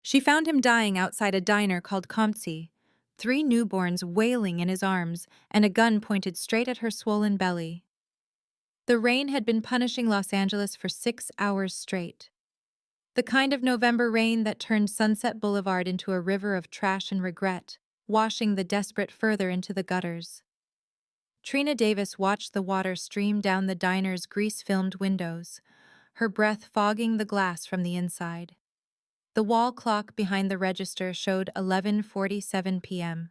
She found him dying outside a diner called Comtsi, three newborns wailing in his arms and a gun pointed straight at her swollen belly. The rain had been punishing Los Angeles for 6 hours straight. The kind of November rain that turned Sunset Boulevard into a river of trash and regret, washing the desperate further into the gutters. Trina Davis watched the water stream down the diner's grease-filmed windows, her breath fogging the glass from the inside. The wall clock behind the register showed 11:47 p.m.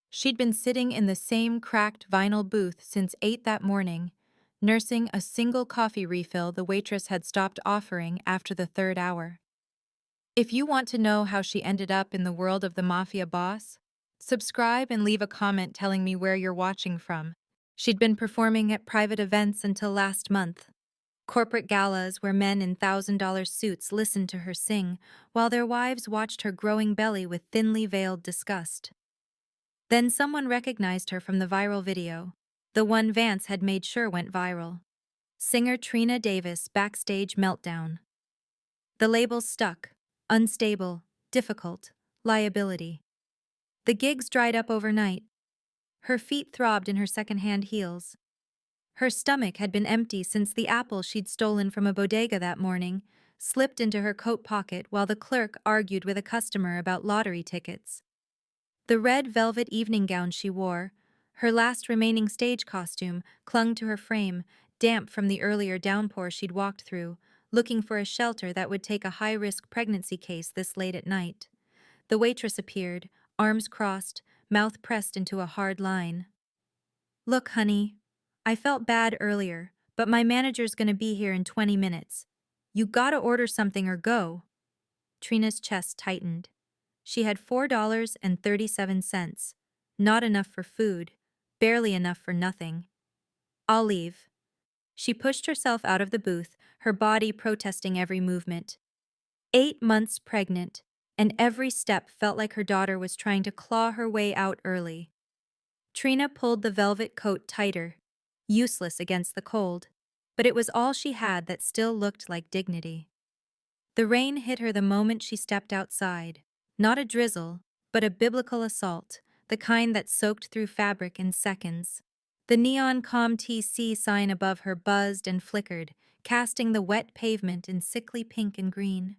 She'd been sitting in the same cracked vinyl booth since 8 that morning, nursing a single coffee refill the waitress had stopped offering after the third hour. If you want to know how she ended up in the world of the Mafia boss, subscribe and leave a comment telling me where you're watching from. She'd been performing at private events until last month. Corporate galas where men in $1,000 suits listened to her sing, while their wives watched her growing belly with thinly veiled disgust. Then someone recognized her from the viral video, the one Vance had made sure went viral. Singer Trina Davis backstage meltdown. The labels stuck: unstable, difficult, liability. The gigs dried up overnight. Her feet throbbed in her second-hand heels. Her stomach had been empty since the apple she'd stolen from a bodega that morning slipped into her coat pocket while the clerk argued with a customer about lottery tickets. The red velvet evening gown she wore, her last remaining stage costume, clung to her frame, damp from the earlier downpour she'd walked through, looking for a shelter that would take a high-risk pregnancy case this late at night. The waitress appeared, arms crossed, mouth pressed into a hard line. "Look, honey, I felt bad earlier, but my manager's gonna be here in 20 minutes. You gotta order something or go." Trina's chest tightened. She had $4.37, not enough for food, barely enough for nothing. "I'll leave." She pushed herself out of the booth, her body protesting every movement. 8 months pregnant, and every step felt like her daughter was trying to claw her way out early. Trina pulled the velvet coat tighter, useless against the cold, but it was all she had that still looked like dignity. The rain hit her the moment she stepped outside, not a drizzle, but a biblical assault, the kind that soaked through fabric in seconds. The neon COM-TC sign above her buzzed and flickered, casting the wet pavement in sickly pink and green.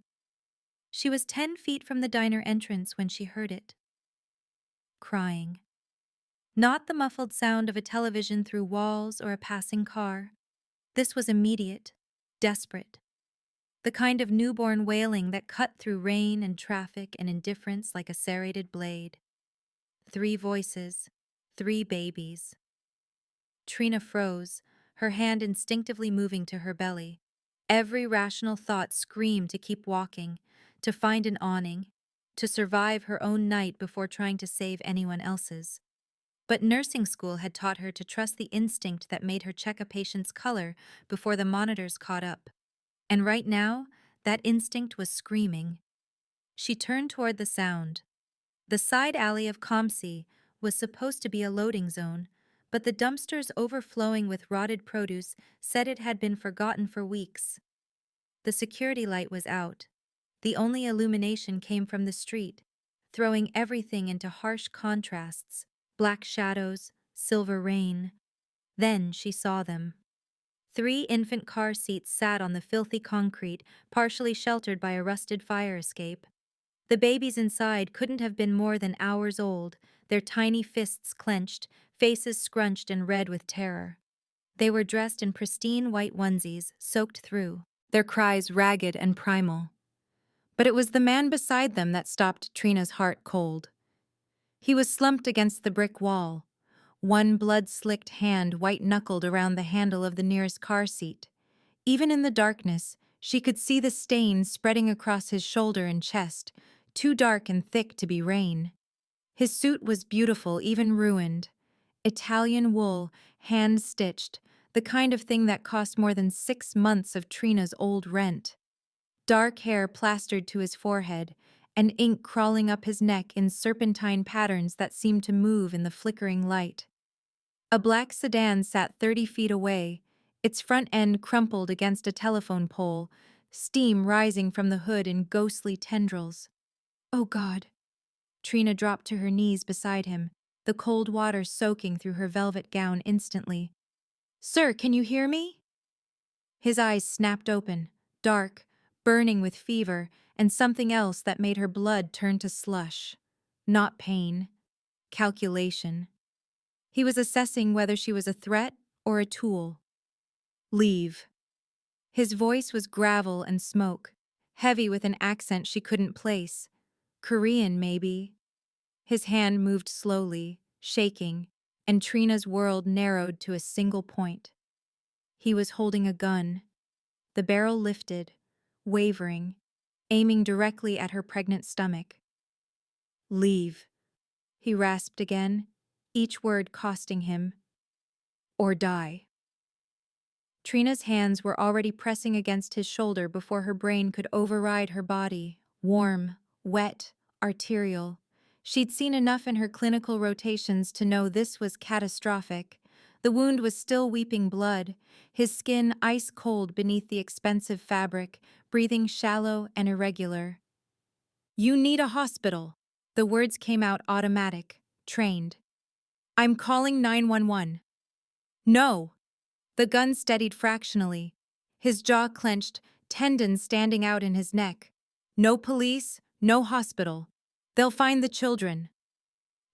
She was 10 feet from the diner entrance when she heard it. Crying. Not the muffled sound of a television through walls or a passing car. This was immediate, desperate. The kind of newborn wailing that cut through rain and traffic and indifference like a serrated blade. 3 voices, 3 babies. Trina froze, her hand instinctively moving to her belly. Every rational thought screamed to keep walking, to find an awning, to survive her own night before trying to save anyone else's. But nursing school had taught her to trust the instinct that made her check a patient's color before the monitors caught up. And right now, that instinct was screaming. She turned toward the sound. The side alley of Comsey was supposed to be a loading zone, but the dumpsters overflowing with rotted produce said it had been forgotten for weeks. The security light was out. The only illumination came from the street, throwing everything into harsh contrasts: black shadows, silver rain. Then she saw them. 3 infant car seats sat on the filthy concrete, partially sheltered by a rusted fire escape. The babies inside couldn't have been more than hours old, their tiny fists clenched, faces scrunched and red with terror. They were dressed in pristine white onesies, soaked through, their cries ragged and primal. But it was the man beside them that stopped Trina's heart cold. He was slumped against the brick wall, one blood-slicked hand white-knuckled around the handle of the nearest car seat. Even in the darkness, she could see the stains spreading across his shoulder and chest, too dark and thick to be rain. His suit was beautiful, even ruined. Italian wool, hand-stitched, the kind of thing that cost more than 6 months of Trina's old rent. Dark hair plastered to his forehead, and ink crawling up his neck in serpentine patterns that seemed to move in the flickering light. A black sedan sat 30 feet away, its front end crumpled against a telephone pole, steam rising from the hood in ghostly tendrils. Oh God. Trina dropped to her knees beside him, the cold water soaking through her velvet gown instantly. Sir, can you hear me? His eyes snapped open, dark, burning with fever, and something else that made her blood turn to slush. Not pain. Calculation. He was assessing whether she was a threat or a tool. Leave. His voice was gravel and smoke, heavy with an accent she couldn't place. Korean, maybe. His hand moved slowly, shaking, and Trina's world narrowed to a single point. He was holding a gun. The barrel lifted, wavering, aiming directly at her pregnant stomach. Leave, he rasped again, each word costing him. Or die. Trina's hands were already pressing against his shoulder before her brain could override her body, warm, wet, arterial. She'd seen enough in her clinical rotations to know this was catastrophic. The wound was still weeping blood, his skin ice cold beneath the expensive fabric, breathing shallow and irregular. You need a hospital. The words came out automatic, trained. I'm calling 911. No. The gun steadied fractionally, his jaw clenched, tendons standing out in his neck. No police, no hospital. They'll find the children.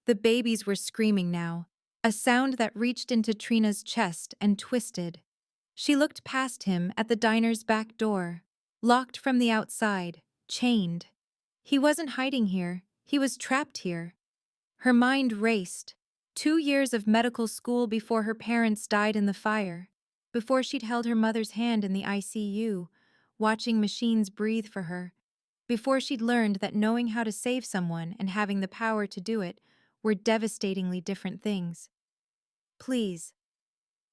The babies were screaming now, a sound that reached into Trina's chest and twisted. She looked past him at the diner's back door, locked from the outside, chained. He wasn't hiding here, he was trapped here. Her mind raced. 2 years of medical school before her parents died in the fire, before she'd held her mother's hand in the ICU, watching machines breathe for her, before she'd learned that knowing how to save someone and having the power to do it were devastatingly different things. Please.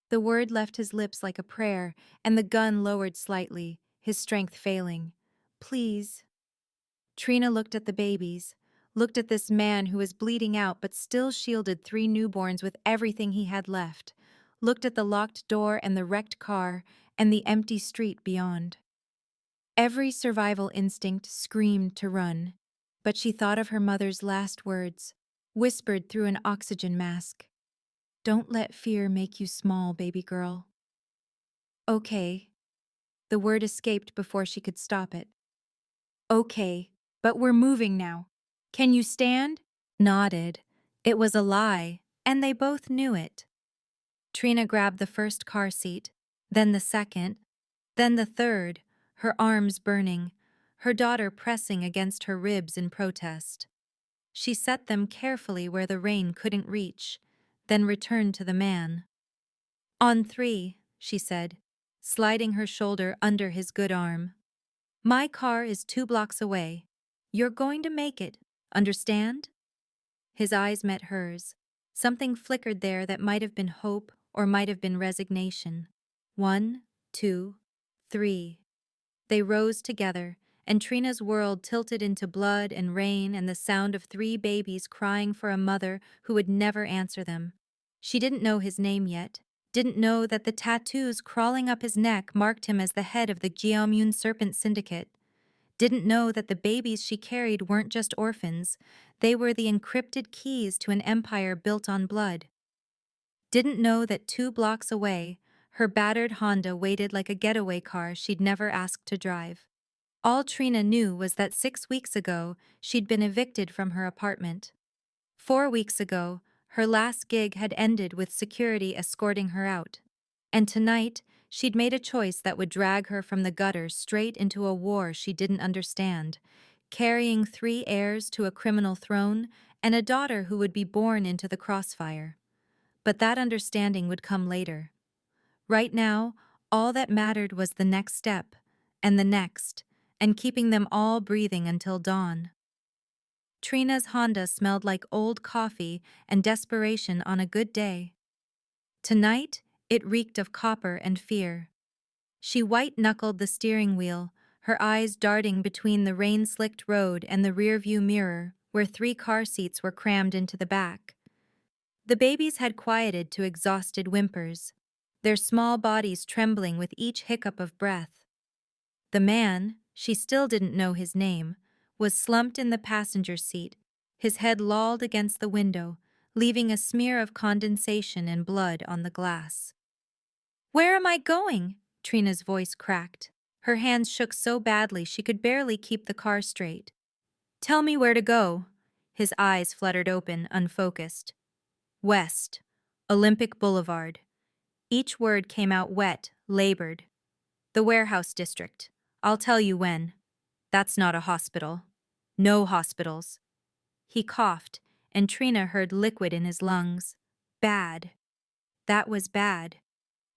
The word left his lips like a prayer, and the gun lowered slightly, his strength failing. Please. Trina looked at the babies, looked at this man who was bleeding out but still shielded 3 newborns with everything he had left, looked at the locked door and the wrecked car and the empty street beyond. Every survival instinct screamed to run, but she thought of her mother's last words, whispered through an oxygen mask. Don't let fear make you small, baby girl. Okay. The word escaped before she could stop it. Okay, but we're moving now. Can you stand? Nodded. It was a lie, and they both knew it. Trina grabbed the first car seat, then the second, then the third, her arms burning, her daughter pressing against her ribs in protest. She set them carefully where the rain couldn't reach, then returned to the man. On 3, she said, sliding her shoulder under his good arm. My car is 2 blocks away. You're going to make it, understand? His eyes met hers. Something flickered there that might have been hope or might have been resignation. 1, 2, 3. They rose together, and Trina's world tilted into blood and rain and the sound of 3 babies crying for a mother who would never answer them. She didn't know his name yet, didn't know that the tattoos crawling up his neck marked him as the head of the Gyeomyun Serpent Syndicate, didn't know that the babies she carried weren't just orphans, they were the encrypted keys to an empire built on blood. Didn't know that 2 blocks away, her battered Honda waited like a getaway car she'd never asked to drive. All Trina knew was that 6 weeks ago, she'd been evicted from her apartment. 4 weeks ago, her last gig had ended with security escorting her out. And tonight, she'd made a choice that would drag her from the gutter straight into a war she didn't understand, carrying 3 heirs to a criminal throne and a daughter who would be born into the crossfire. But that understanding would come later. Right now, all that mattered was the next step, and the next, and keeping them all breathing until dawn. Trina's Honda smelled like old coffee and desperation on a good day. Tonight, it reeked of copper and fear. She white-knuckled the steering wheel, her eyes darting between the rain-slicked road and the rearview mirror, where 3 car seats were crammed into the back. The babies had quieted to exhausted whimpers, their small bodies trembling with each hiccup of breath. The man, she still didn't know his name, was slumped in the passenger seat, his head lolled against the window, leaving a smear of condensation and blood on the glass. "Where am I going?" Trina's voice cracked. Her hands shook so badly she could barely keep the car straight. "Tell me where to go." His eyes fluttered open, unfocused. "West. Olympic Boulevard." Each word came out wet, labored. "The warehouse district. I'll tell you when." "That's not a hospital." "No hospitals." He coughed, and Trina heard liquid in his lungs. Bad. That was bad.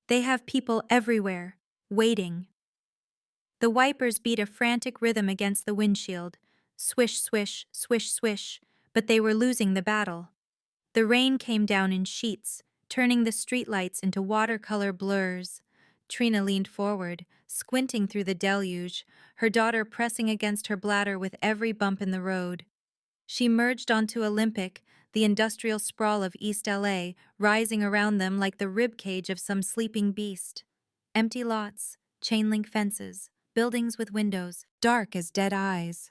They have people everywhere, waiting. The wipers beat a frantic rhythm against the windshield. Swish, swish, swish, swish, but they were losing the battle. The rain came down in sheets, turning the streetlights into watercolor blurs. Trina leaned forward, squinting through the deluge, her daughter pressing against her bladder with every bump in the road. She merged onto Olympic, the industrial sprawl of East LA, rising around them like the ribcage of some sleeping beast. Empty lots, chain-link fences, buildings with windows, dark as dead eyes.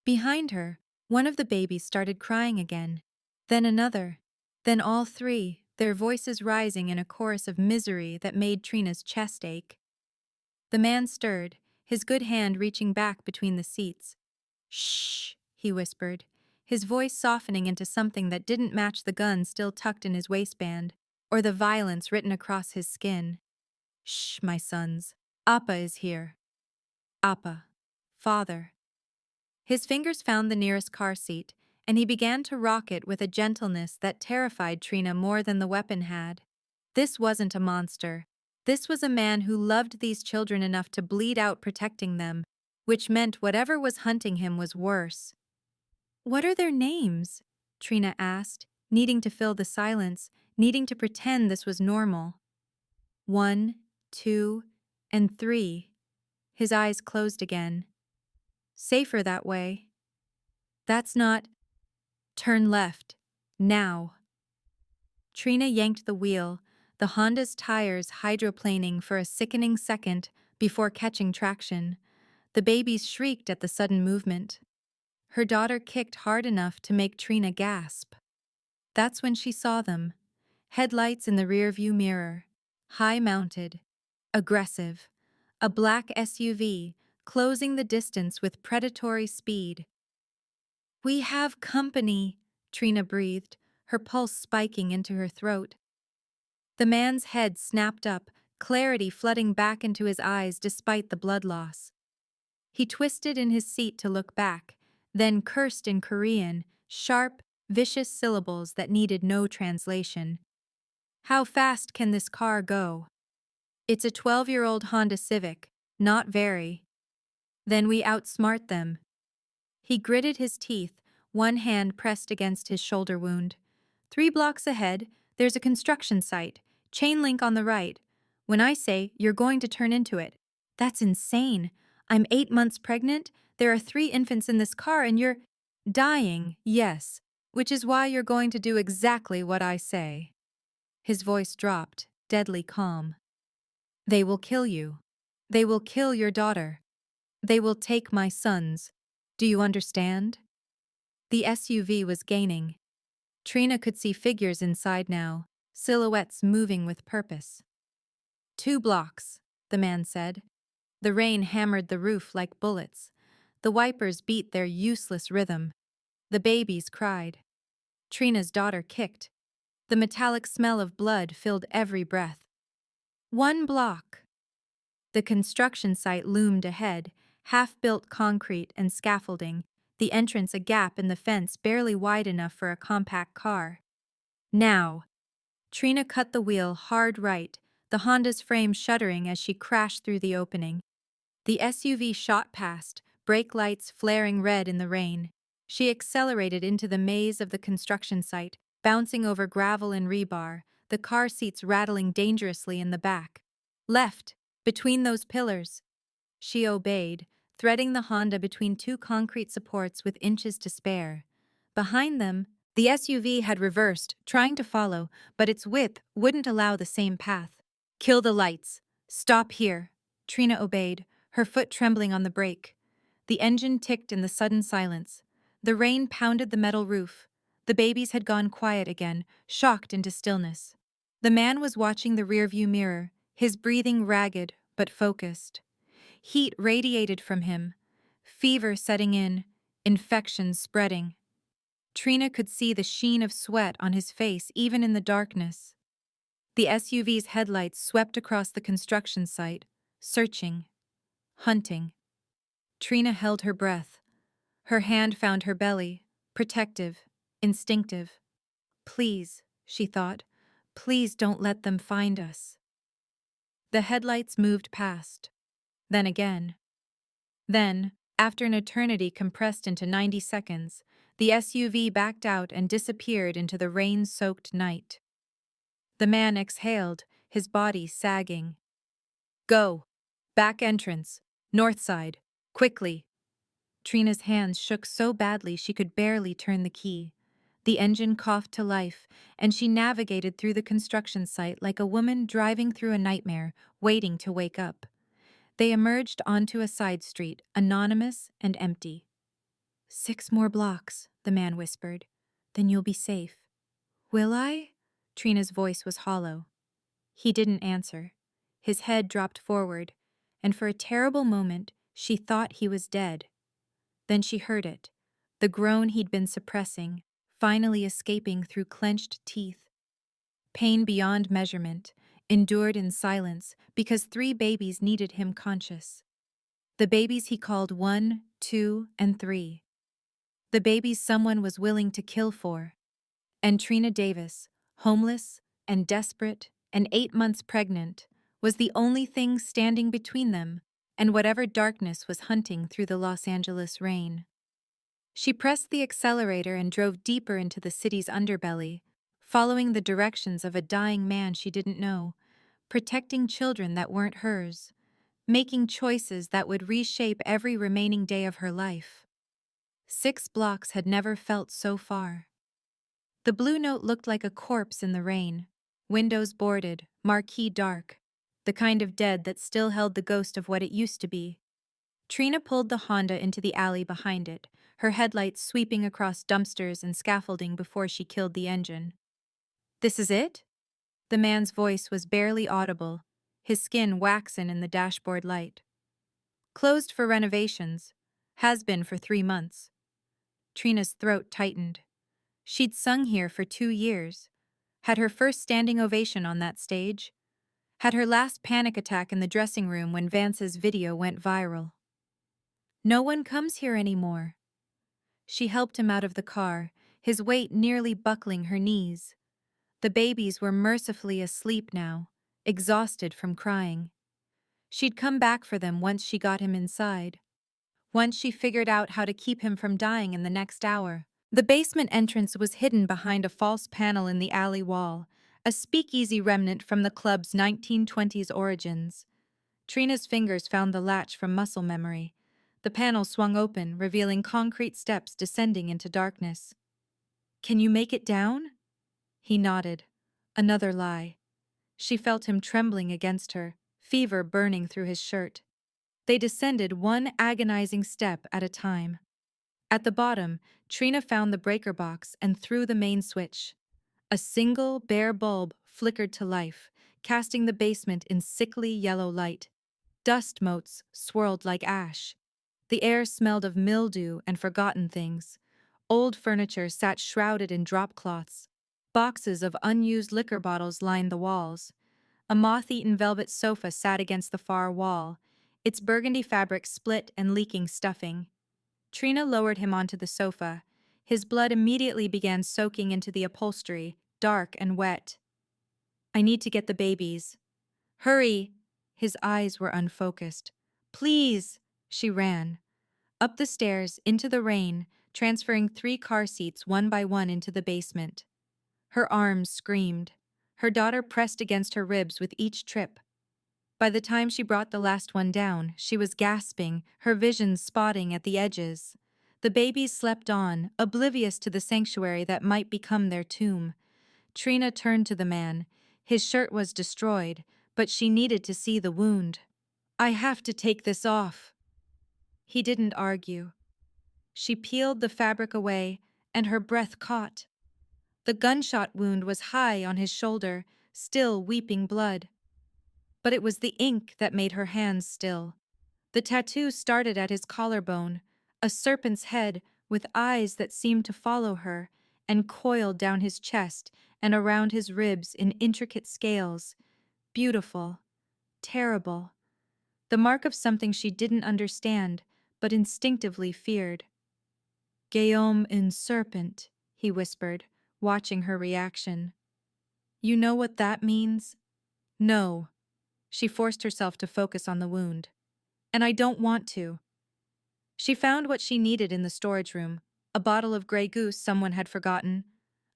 Behind her, one of the babies started crying again. Then another. Then all three, their voices rising in a chorus of misery that made Trina's chest ache. The man stirred, his good hand reaching back between the seats. "Shh," he whispered, his voice softening into something that didn't match the gun still tucked in his waistband, or the violence written across his skin. "Shh, my sons. Appa is here." Appa. Father. His fingers found the nearest car seat, and he began to rock it with a gentleness that terrified Trina more than the weapon had. This wasn't a monster. This was a man who loved these children enough to bleed out protecting them, which meant whatever was hunting him was worse. "What are their names?" Trina asked, needing to fill the silence, needing to pretend this was normal. 1, 2, and 3. His eyes closed again. "Safer that way." "That's not—" "Turn left. Now." Trina yanked the wheel, the Honda's tires hydroplaning for a sickening second before catching traction. The babies shrieked at the sudden movement. Her daughter kicked hard enough to make Trina gasp. That's when she saw them. Headlights in the rearview mirror. High-mounted. Aggressive. A black SUV, closing the distance with predatory speed. "We have company," Trina breathed, her pulse spiking into her throat. The man's head snapped up, clarity flooding back into his eyes despite the blood loss. He twisted in his seat to look back, then cursed in Korean, sharp, vicious syllables that needed no translation. "How fast can this car go?" "It's a 12-year-old Honda Civic, not very." "Then we outsmart them." He gritted his teeth, one hand pressed against his shoulder wound. 3 blocks ahead, there's a construction site, chain link on the right. When I say you're going to turn into it, that's insane. I'm 8 months pregnant, there are 3 infants in this car, and you're dying, yes, which is why you're going to do exactly what I say. His voice dropped, deadly calm. "They will kill you. They will kill your daughter. They will take my sons. Do you understand?" The SUV was gaining. Trina could see figures inside now, silhouettes moving with purpose. 2 blocks, the man said. The rain hammered the roof like bullets. The wipers beat their useless rhythm. The babies cried. Trina's daughter kicked. The metallic smell of blood filled every breath. 1 block. The construction site loomed ahead, half-built concrete and scaffolding, the entrance a gap in the fence barely wide enough for a compact car. Now. Trina cut the wheel hard right, the Honda's frame shuddering as she crashed through the opening. The SUV shot past, brake lights flaring red in the rain. She accelerated into the maze of the construction site, bouncing over gravel and rebar, the car seats rattling dangerously in the back. "Left, between those pillars." She obeyed, threading the Honda between 2 concrete supports with inches to spare. Behind them, the SUV had reversed, trying to follow, but its width wouldn't allow the same path. "Kill the lights. Stop here." Trina obeyed, her foot trembling on the brake. The engine ticked in the sudden silence. The rain pounded the metal roof. The babies had gone quiet again, shocked into stillness. The man was watching the rearview mirror, his breathing ragged but focused. Heat radiated from him, fever setting in, infection spreading. Trina could see the sheen of sweat on his face even in the darkness. The SUV's headlights swept across the construction site, searching, hunting. Trina held her breath. Her hand found her belly, protective, instinctive. Please, she thought, please don't let them find us. The headlights moved past. Then again. Then, after an eternity compressed into 90 seconds, the SUV backed out and disappeared into the rain-soaked night. The man exhaled, his body sagging. Go! Back entrance! North side! Quickly! Trina's hands shook so badly she could barely turn the key. The engine coughed to life, and she navigated through the construction site like a woman driving through a nightmare, waiting to wake up. They emerged onto a side street, anonymous and empty. 6 more blocks, the man whispered. Then you'll be safe. Will I? Trina's voice was hollow. He didn't answer. His head dropped forward, and for a terrible moment, she thought he was dead. Then she heard it, the groan he'd been suppressing, finally escaping through clenched teeth. Pain beyond measurement, endured in silence because 3 babies needed him conscious. The babies he called 1, 2, and 3. The babies someone was willing to kill for. And Trina Davis, homeless and desperate and 8 months pregnant, was the only thing standing between them and whatever darkness was hunting through the Los Angeles rain. She pressed the accelerator and drove deeper into the city's underbelly, following the directions of a dying man she didn't know, protecting children that weren't hers, making choices that would reshape every remaining day of her life. 6 blocks had never felt so far. The Blue Note looked like a corpse in the rain, windows boarded, marquee dark, the kind of dead that still held the ghost of what it used to be. Trina pulled the Honda into the alley behind it, her headlights sweeping across dumpsters and scaffolding before she killed the engine. This is it? The man's voice was barely audible, his skin waxen in the dashboard light. Closed for renovations. Has been for 3 months. Trina's throat tightened. She'd sung here for 2 years. Had her first standing ovation on that stage. Had her last panic attack in the dressing room when Vance's video went viral. No one comes here anymore. She helped him out of the car, his weight nearly buckling her knees. The babies were mercifully asleep now, exhausted from crying. She'd come back for them once she got him inside. Once she figured out how to keep him from dying in the next hour. The basement entrance was hidden behind a false panel in the alley wall, a speakeasy remnant from the club's 1920s origins. Trina's fingers found the latch from muscle memory. The panel swung open, revealing concrete steps descending into darkness. Can you make it down? He nodded. Another lie. She felt him trembling against her, fever burning through his shirt. They descended one agonizing step at a time. At the bottom, Trina found the breaker box and threw the main switch. A single, bare bulb flickered to life, casting the basement in sickly yellow light. Dust motes swirled like ash. The air smelled of mildew and forgotten things. Old furniture sat shrouded in drop cloths. Boxes of unused liquor bottles lined the walls. A moth-eaten velvet sofa sat against the far wall, its burgundy fabric split and leaking stuffing. Trina lowered him onto the sofa. His blood immediately began soaking into the upholstery, dark and wet. I need to get the babies. Hurry! His eyes were unfocused. Please! She ran. Up the stairs, into the rain, transferring 3 car seats one by one into the basement. Her arms screamed. Her daughter pressed against her ribs with each trip. By the time she brought the last one down, she was gasping, her vision spotting at the edges. The babies slept on, oblivious to the sanctuary that might become their tomb. Trina turned to the man. His shirt was destroyed, but she needed to see the wound. I have to take this off. He didn't argue. She peeled the fabric away, and her breath caught. The gunshot wound was high on his shoulder, still weeping blood. But it was the ink that made her hands still. The tattoo started at his collarbone, a serpent's head with eyes that seemed to follow her, and coiled down his chest and around his ribs in intricate scales. Beautiful, terrible. The mark of something she didn't understand, but instinctively feared. Guillaume in serpent, he whispered, watching her reaction. You know what that means? No. She forced herself to focus on the wound. And I don't want to. She found what she needed in the storage room, a bottle of Grey Goose someone had forgotten,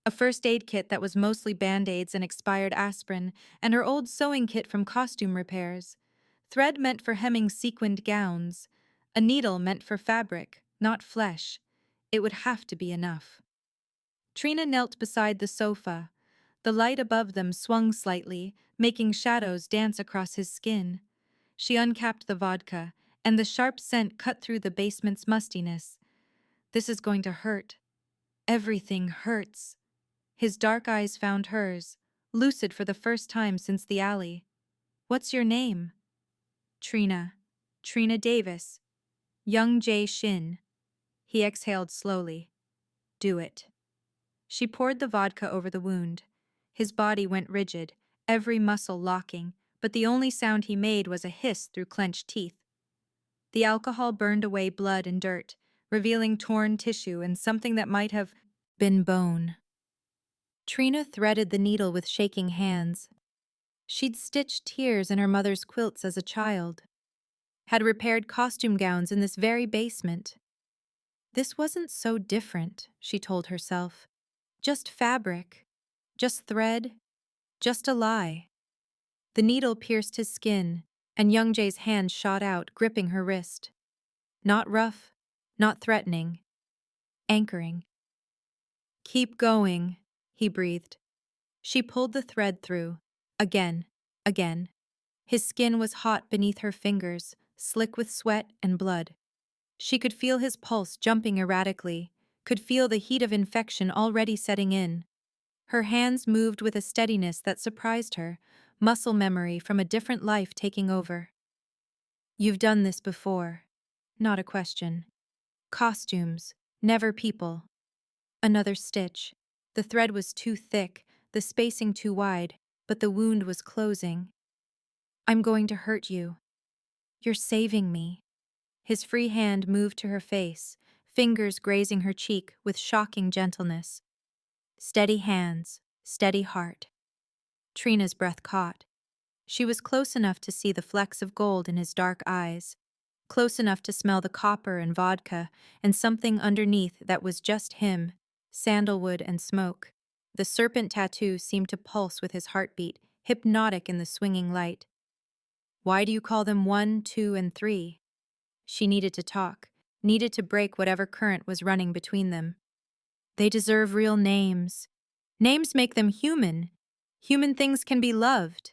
a first aid kit that was mostly Band-Aids and expired aspirin, and her old sewing kit from costume repairs. Thread meant for hemming sequined gowns. A needle meant for fabric, not flesh. It would have to be enough. Trina knelt beside the sofa. The light above them swung slightly, making shadows dance across his skin. She uncapped the vodka, and the sharp scent cut through the basement's mustiness. This is going to hurt. Everything hurts. His dark eyes found hers, lucid for the first time since the alley. What's your name? Trina. Trina Davis. Young Jay Shin. He exhaled slowly. Do it. She poured the vodka over the wound. His body went rigid, every muscle locking, but the only sound he made was a hiss through clenched teeth. The alcohol burned away blood and dirt, revealing torn tissue and something that might have been bone. Trina threaded the needle with shaking hands. She'd stitched tears in her mother's quilts as a child, had repaired costume gowns in this very basement. This wasn't so different, she told herself. Just fabric, just thread, just a lie. The needle pierced his skin, and Young Jay's hand shot out, gripping her wrist. Not rough, not threatening, anchoring. Keep going, he breathed. She pulled the thread through, again, again. His skin was hot beneath her fingers, slick with sweat and blood. She could feel his pulse jumping erratically, could feel the heat of infection already setting in. Her hands moved with a steadiness that surprised her, muscle memory from a different life taking over. You've done this before. Not a question. Costumes, never people. Another stitch. The thread was too thick, the spacing too wide, but the wound was closing. I'm going to hurt you. You're saving me. His free hand moved to her face, fingers grazing her cheek with shocking gentleness. Steady hands, steady heart. Trina's breath caught. She was close enough to see the flecks of gold in his dark eyes, close enough to smell the copper and vodka and something underneath that was just him, sandalwood and smoke. The serpent tattoo seemed to pulse with his heartbeat, hypnotic in the swinging light. Why do you call them 1, 2, and 3? She needed to talk, needed to break whatever current was running between them. They deserve real names. Names make them human. Human things can be loved.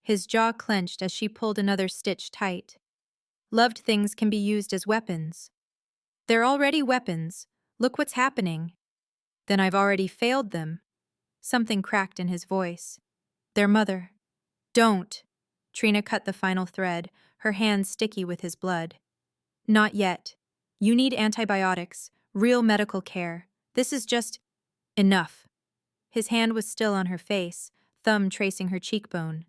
His jaw clenched as she pulled another stitch tight. Loved things can be used as weapons. They're already weapons. Look what's happening. Then I've already failed them. Something cracked in his voice. Their mother. Don't. Trina cut the final thread, her hands sticky with his blood. Not yet. You need antibiotics, real medical care. This is just enough. His hand was still on her face, thumb tracing her cheekbone.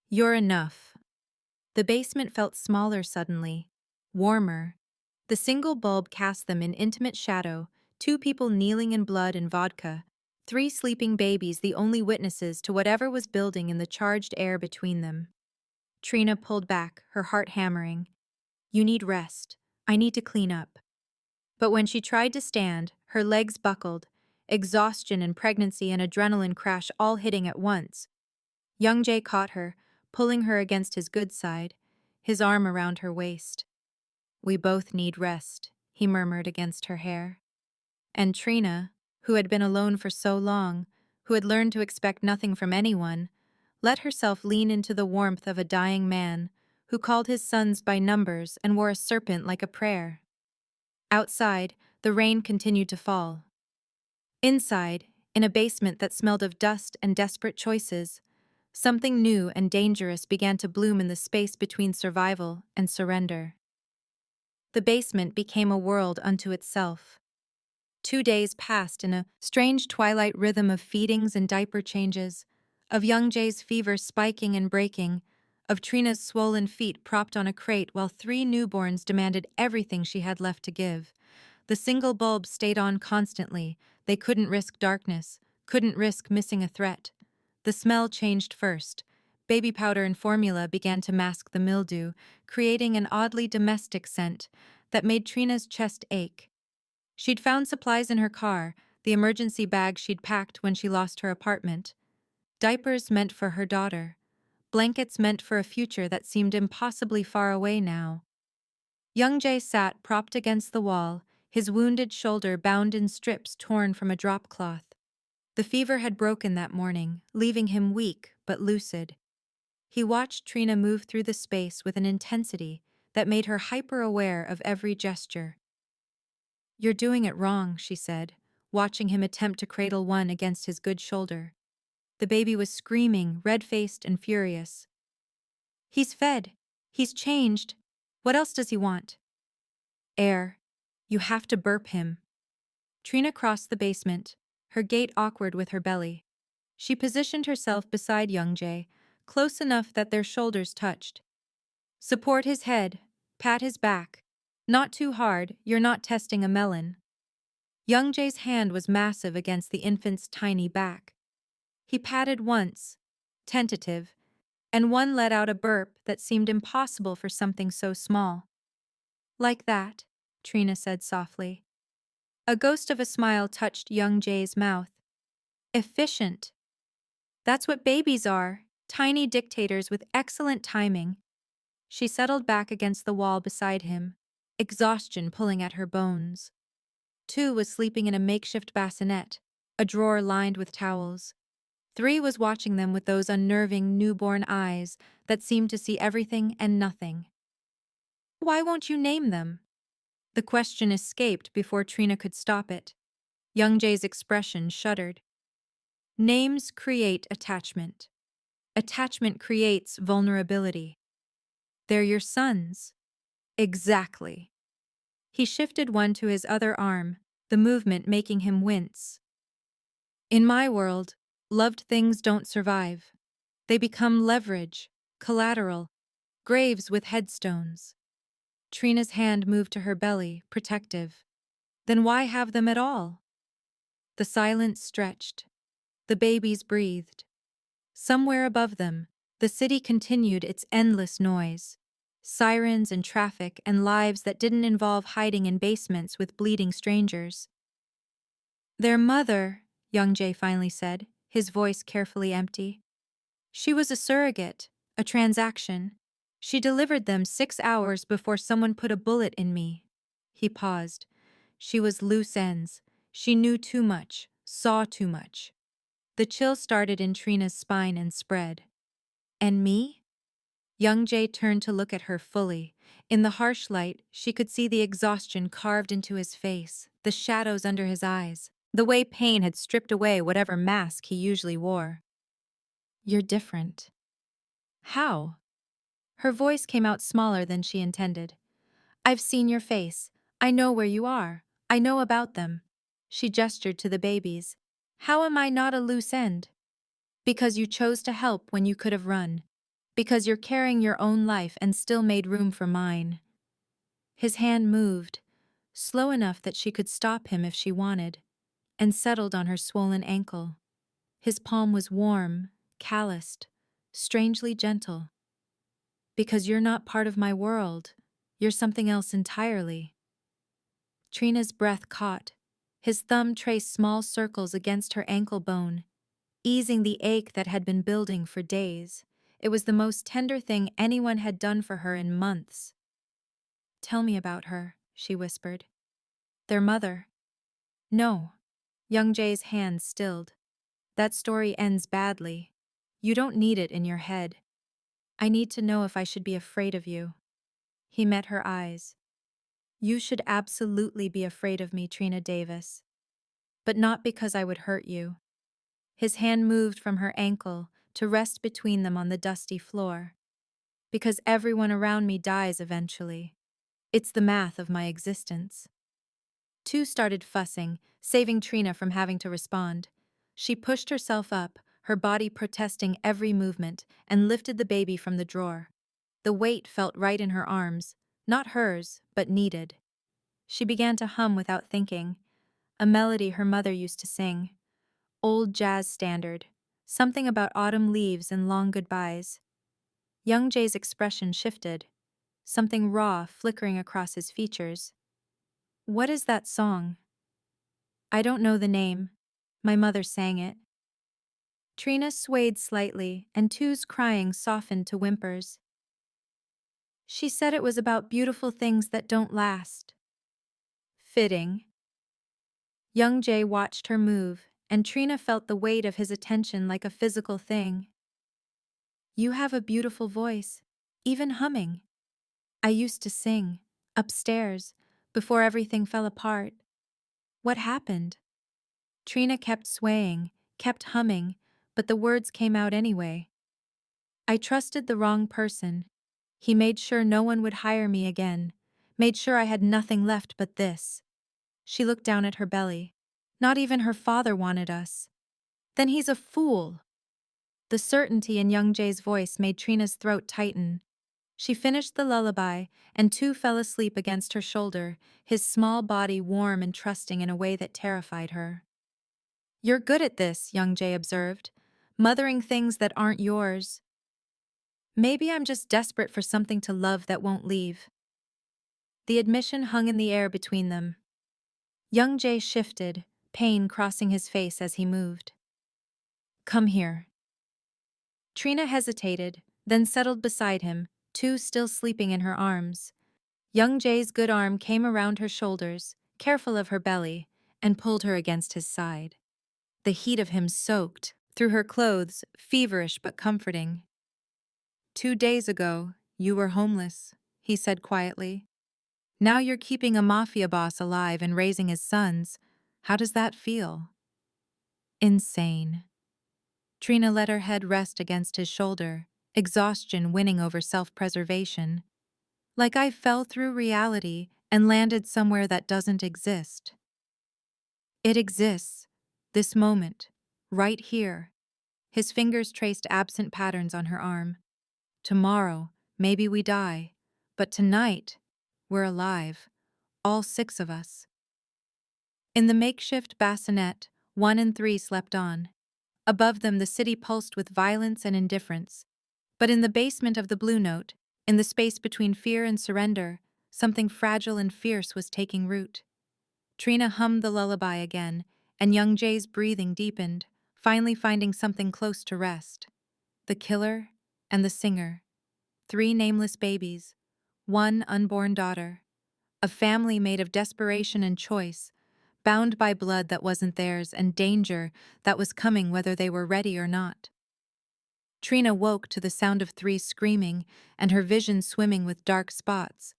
You're enough. The basement felt smaller suddenly, warmer. The single bulb cast them in intimate shadow, 2 people kneeling in blood and vodka, 3 sleeping babies the only witnesses to whatever was building in the charged air between them. Trina pulled back, her heart hammering. You need rest. I need to clean up. But when she tried to stand, her legs buckled, exhaustion and pregnancy and adrenaline crash all hitting at once. Young Jay caught her, pulling her against his good side, his arm around her waist. We both need rest, he murmured against her hair. And Trina, who had been alone for so long, who had learned to expect nothing from anyone, let herself lean into the warmth of a dying man who called his sons by numbers and wore a serpent like a prayer. Outside, the rain continued to fall. Inside, in a basement that smelled of dust and desperate choices, something new and dangerous began to bloom in the space between survival and surrender. The basement became a world unto itself. 2 days passed in a strange twilight rhythm of feedings and diaper changes, of young Jay's fever spiking and breaking, of Trina's swollen feet propped on a crate while 3 newborns demanded everything she had left to give. The single bulb stayed on constantly. They couldn't risk darkness, couldn't risk missing a threat. The smell changed first. Baby powder and formula began to mask the mildew, creating an oddly domestic scent that made Trina's chest ache. She'd found supplies in her car, the emergency bag she'd packed when she lost her apartment. Diapers meant for her daughter. Blankets meant for a future that seemed impossibly far away now. Young Jay sat propped against the wall, his wounded shoulder bound in strips torn from a drop cloth. The fever had broken that morning, leaving him weak but lucid. He watched Trina move through the space with an intensity that made her hyper-aware of every gesture. "You're doing it wrong," she said, watching him attempt to cradle one against his good shoulder. The baby was screaming, red-faced and furious. "He's fed. He's changed. What else does he want?" "Air. You have to burp him." Trina crossed the basement, her gait awkward with her belly. She positioned herself beside young Jay, close enough that their shoulders touched. "Support his head. Pat his back. Not too hard, you're not testing a melon." Young Jay's hand was massive against the infant's tiny back. He patted once, tentative, and one let out a burp that seemed impossible for something so small. "Like that," Trina said softly. A ghost of a smile touched young Jay's mouth. "Efficient. That's what babies are, tiny dictators with excellent timing." She settled back against the wall beside him, exhaustion pulling at her bones. Two was sleeping in a makeshift bassinet, a drawer lined with towels. Three was watching them with those unnerving newborn eyes that seemed to see everything and nothing. "Why won't you name them?" The question escaped before Trina could stop it. Young Jay's expression shuddered. "Names create attachment. Attachment creates vulnerability. They're your sons." "Exactly." He shifted one to his other arm, the movement making him wince. "In my world, loved things don't survive. They become leverage, collateral, graves with headstones." Trina's hand moved to her belly, protective. "Then why have them at all?" The silence stretched. The babies breathed. Somewhere above them, the city continued its endless noise. Sirens and traffic and lives that didn't involve hiding in basements with bleeding strangers. "Their mother," young Jay finally said, his voice carefully empty. "She was a surrogate, a transaction. She delivered them 6 hours before someone put a bullet in me." He paused. "She was loose ends. She knew too much, saw too much." The chill started in Trina's spine and spread. "And me?" Young Jay turned to look at her fully. In the harsh light, she could see the exhaustion carved into his face, the shadows under his eyes, the way pain had stripped away whatever mask he usually wore. "You're different." "How?" Her voice came out smaller than she intended. "I've seen your face. I know where you are. I know about them." She gestured to the babies. "How am I not a loose end?" "Because you chose to help when you could have run. Because you're carrying your own life and still made room for mine." His hand moved, slow enough that she could stop him if she wanted, and settled on her swollen ankle. His palm was warm, calloused, strangely gentle. "Because you're not part of my world. You're something else entirely." Trina's breath caught. His thumb traced small circles against her ankle bone, easing the ache that had been building for days. It was the most tender thing anyone had done for her in months. "Tell me about her," she whispered. "Their mother." "No." Young Jay's hand stilled. "That story ends badly. You don't need it in your head." I need to know if I should be afraid of you. He met her eyes. You should absolutely be afraid of me, Trina Davis. But not because I would hurt you. His hand moved from her ankle to rest between them on the dusty floor. Because everyone around me dies eventually. It's the math of my existence. Two started fussing, saving Trina from having to respond. She pushed herself up, her body protesting every movement, and lifted the baby from the drawer. The weight felt right in her arms, not hers, but needed. She began to hum without thinking, a melody her mother used to sing. Old jazz standard, something about autumn leaves and long goodbyes. Young Jay's expression shifted, something raw flickering across his features. What is that song? I don't know the name. My mother sang it. Trina swayed slightly, and Two's crying softened to whimpers. She said it was about beautiful things that don't last. Fitting. Young Jay watched her move, and Trina felt the weight of his attention like a physical thing. You have a beautiful voice, even humming. I used to sing, upstairs, before everything fell apart. What happened? Trina kept swaying, kept humming, but the words came out anyway. I trusted the wrong person. He made sure no one would hire me again, made sure I had nothing left but this. She looked down at her belly. Not even her father wanted us. Then he's a fool. The certainty in young Jay's voice made Trina's throat tighten. She finished the lullaby, and Two fell asleep against her shoulder, his small body warm and trusting in a way that terrified her. You're good at this, young Jay observed, mothering things that aren't yours. Maybe I'm just desperate for something to love that won't leave. The admission hung in the air between them. Young Jay shifted, pain crossing his face as he moved. Come here. Trina hesitated, then settled beside him, Two still sleeping in her arms. Young Jay's good arm came around her shoulders, careful of her belly, and pulled her against his side. The heat of him soaked through her clothes, feverish but comforting. 2 days ago, you were homeless, he said quietly. Now you're keeping a mafia boss alive and raising his sons. How does that feel? Insane. Trina let her head rest against his shoulder, exhaustion winning over self-preservation. Like I fell through reality and landed somewhere that doesn't exist. It exists. This moment. Right here. His fingers traced absent patterns on her arm. Tomorrow, maybe we die. But tonight, we're alive. All 6 of us. In the makeshift bassinet, 1 and 3 slept on. Above them the city pulsed with violence and indifference. But in the basement of the Blue Note, in the space between fear and surrender, something fragile and fierce was taking root. Trina hummed the lullaby again, and young Jay's breathing deepened, finally finding something close to rest. The killer and the singer. 3 nameless babies. 1 unborn daughter. A family made of desperation and choice, bound by blood that wasn't theirs and danger that was coming whether they were ready or not. Trina woke to the sound of 3 screaming and her vision swimming with dark spots.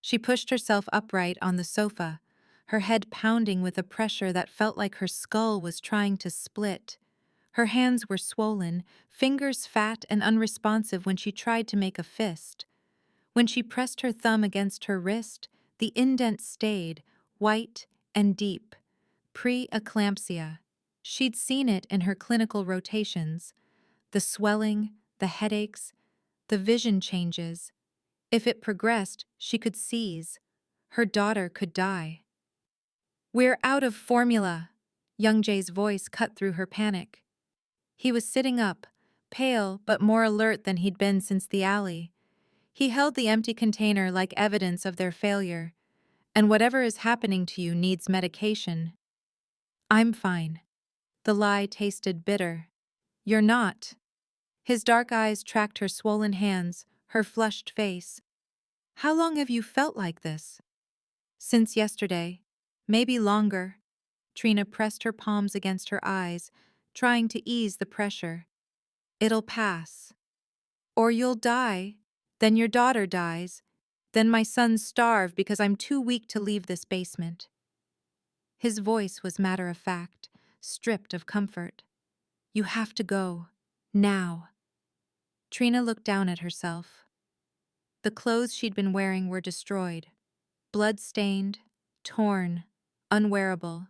She pushed herself upright on the sofa, her head pounding with a pressure that felt like her skull was trying to split. Her hands were swollen, fingers fat and unresponsive when she tried to make a fist. When she pressed her thumb against her wrist, the indent stayed, white and deep. Pre-eclampsia. She'd seen it in her clinical rotations. The swelling, the headaches, the vision changes. If it progressed, she could seize. Her daughter could die. We're out of formula, young Jay's voice cut through her panic. He was sitting up, pale but more alert than he'd been since the alley. He held the empty container like evidence of their failure. And whatever is happening to you needs medication. I'm fine. The lie tasted bitter. You're not. His dark eyes tracked her swollen hands, her flushed face. How long have you felt like this? Since yesterday. Maybe longer. Trina pressed her palms against her eyes, trying to ease the pressure. It'll pass. Or you'll die. Then your daughter dies. Then my sons starve because I'm too weak to leave this basement." His voice was matter of fact, stripped of comfort. "You have to go. Now." Trina looked down at herself. The clothes she'd been wearing were destroyed, blood-stained, torn, unwearable.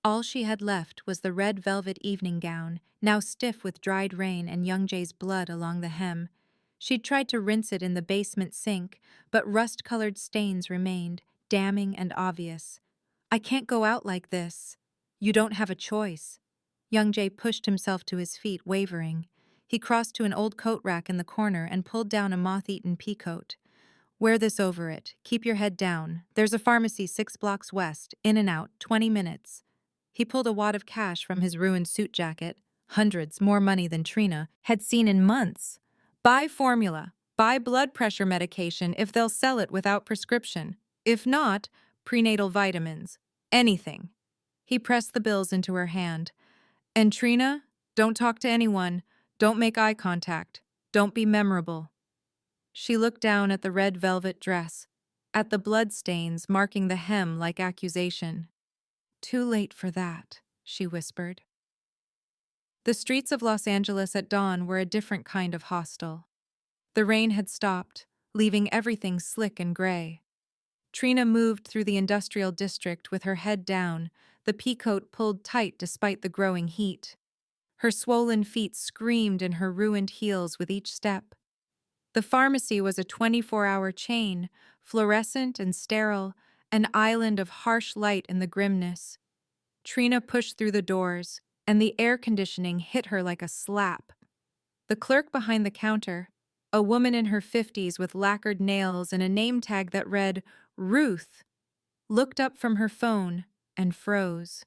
All she had left was the red velvet evening gown, now stiff with dried rain and Young Jay's blood along the hem. She'd tried to rinse it in the basement sink, but rust-colored stains remained, damning and obvious. "I can't go out like this." "You don't have a choice." Young Jay pushed himself to his feet, wavering. He crossed to an old coat rack in the corner and pulled down a moth-eaten peacoat. "Wear this over it. Keep your head down. There's a pharmacy 6 blocks west, in and out, 20 minutes. He pulled a wad of cash from his ruined suit jacket, hundreds, more money than Trina had seen in months. "Buy formula. Buy blood pressure medication if they'll sell it without prescription. If not, prenatal vitamins. Anything." He pressed the bills into her hand. "And Trina, don't talk to anyone. Don't make eye contact. Don't be memorable." She looked down at the red velvet dress, at the bloodstains marking the hem like accusation. "Too late for that," she whispered. The streets of Los Angeles at dawn were a different kind of hostel. The rain had stopped, leaving everything slick and gray. Trina moved through the industrial district with her head down, the peacoat pulled tight despite the growing heat. Her swollen feet screamed in her ruined heels with each step. The pharmacy was a 24-hour chain, fluorescent and sterile, an island of harsh light in the grimness. Trina pushed through the doors, and the air conditioning hit her like a slap. The clerk behind the counter, a woman in her 50s with lacquered nails and a name tag that read Ruth, looked up from her phone and froze.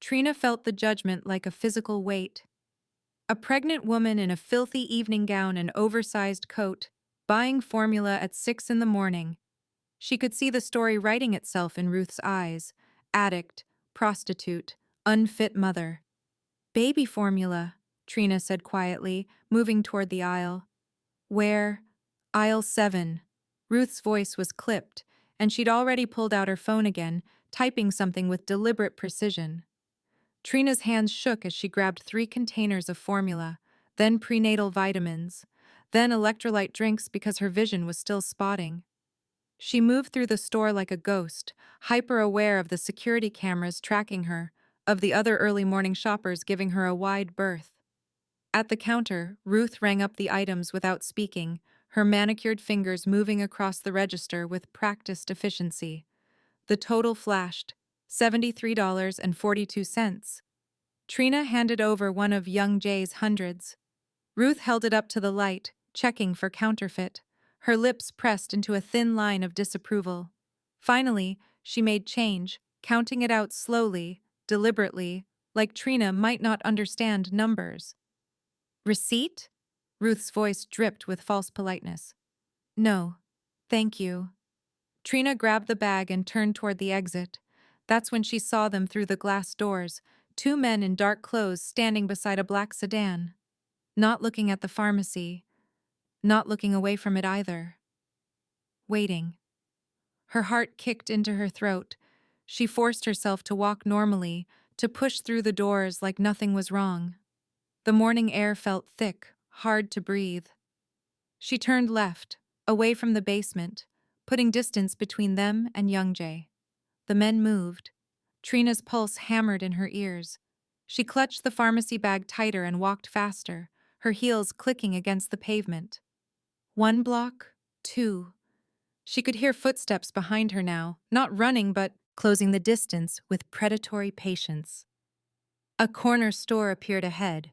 Trina felt the judgment like a physical weight. A pregnant woman in a filthy evening gown and oversized coat, buying formula at 6 in the morning. She could see the story writing itself in Ruth's eyes. Addict, prostitute, unfit mother. "Baby formula," Trina said quietly, moving toward the aisle. "Where?" "Aisle 7. Ruth's voice was clipped, and she'd already pulled out her phone again, typing something with deliberate precision. Trina's hands shook as she grabbed 3 containers of formula, then prenatal vitamins, then electrolyte drinks because her vision was still spotting. She moved through the store like a ghost, hyper-aware of the security cameras tracking her, of the other early morning shoppers giving her a wide berth. At the counter, Ruth rang up the items without speaking, her manicured fingers moving across the register with practiced efficiency. The total flashed, $73.42. Trina handed over one of Young Jay's hundreds. Ruth held it up to the light, checking for counterfeit, her lips pressed into a thin line of disapproval. Finally, she made change, counting it out slowly, deliberately, like Trina might not understand numbers. "Receipt?" Ruth's voice dripped with false politeness. "No, thank you." Trina grabbed the bag and turned toward the exit. That's when she saw them through the glass doors, 2 men in dark clothes standing beside a black sedan. Not looking at the pharmacy, not looking away from it either. Waiting. Her heart kicked into her throat. She forced herself to walk normally, to push through the doors like nothing was wrong. The morning air felt thick, hard to breathe. She turned left, away from the basement, putting distance between them and Young Jay. The men moved. Trina's pulse hammered in her ears. She clutched the pharmacy bag tighter and walked faster, her heels clicking against the pavement. 1 block, 2. She could hear footsteps behind her now, not running but closing the distance with predatory patience. A corner store appeared ahead.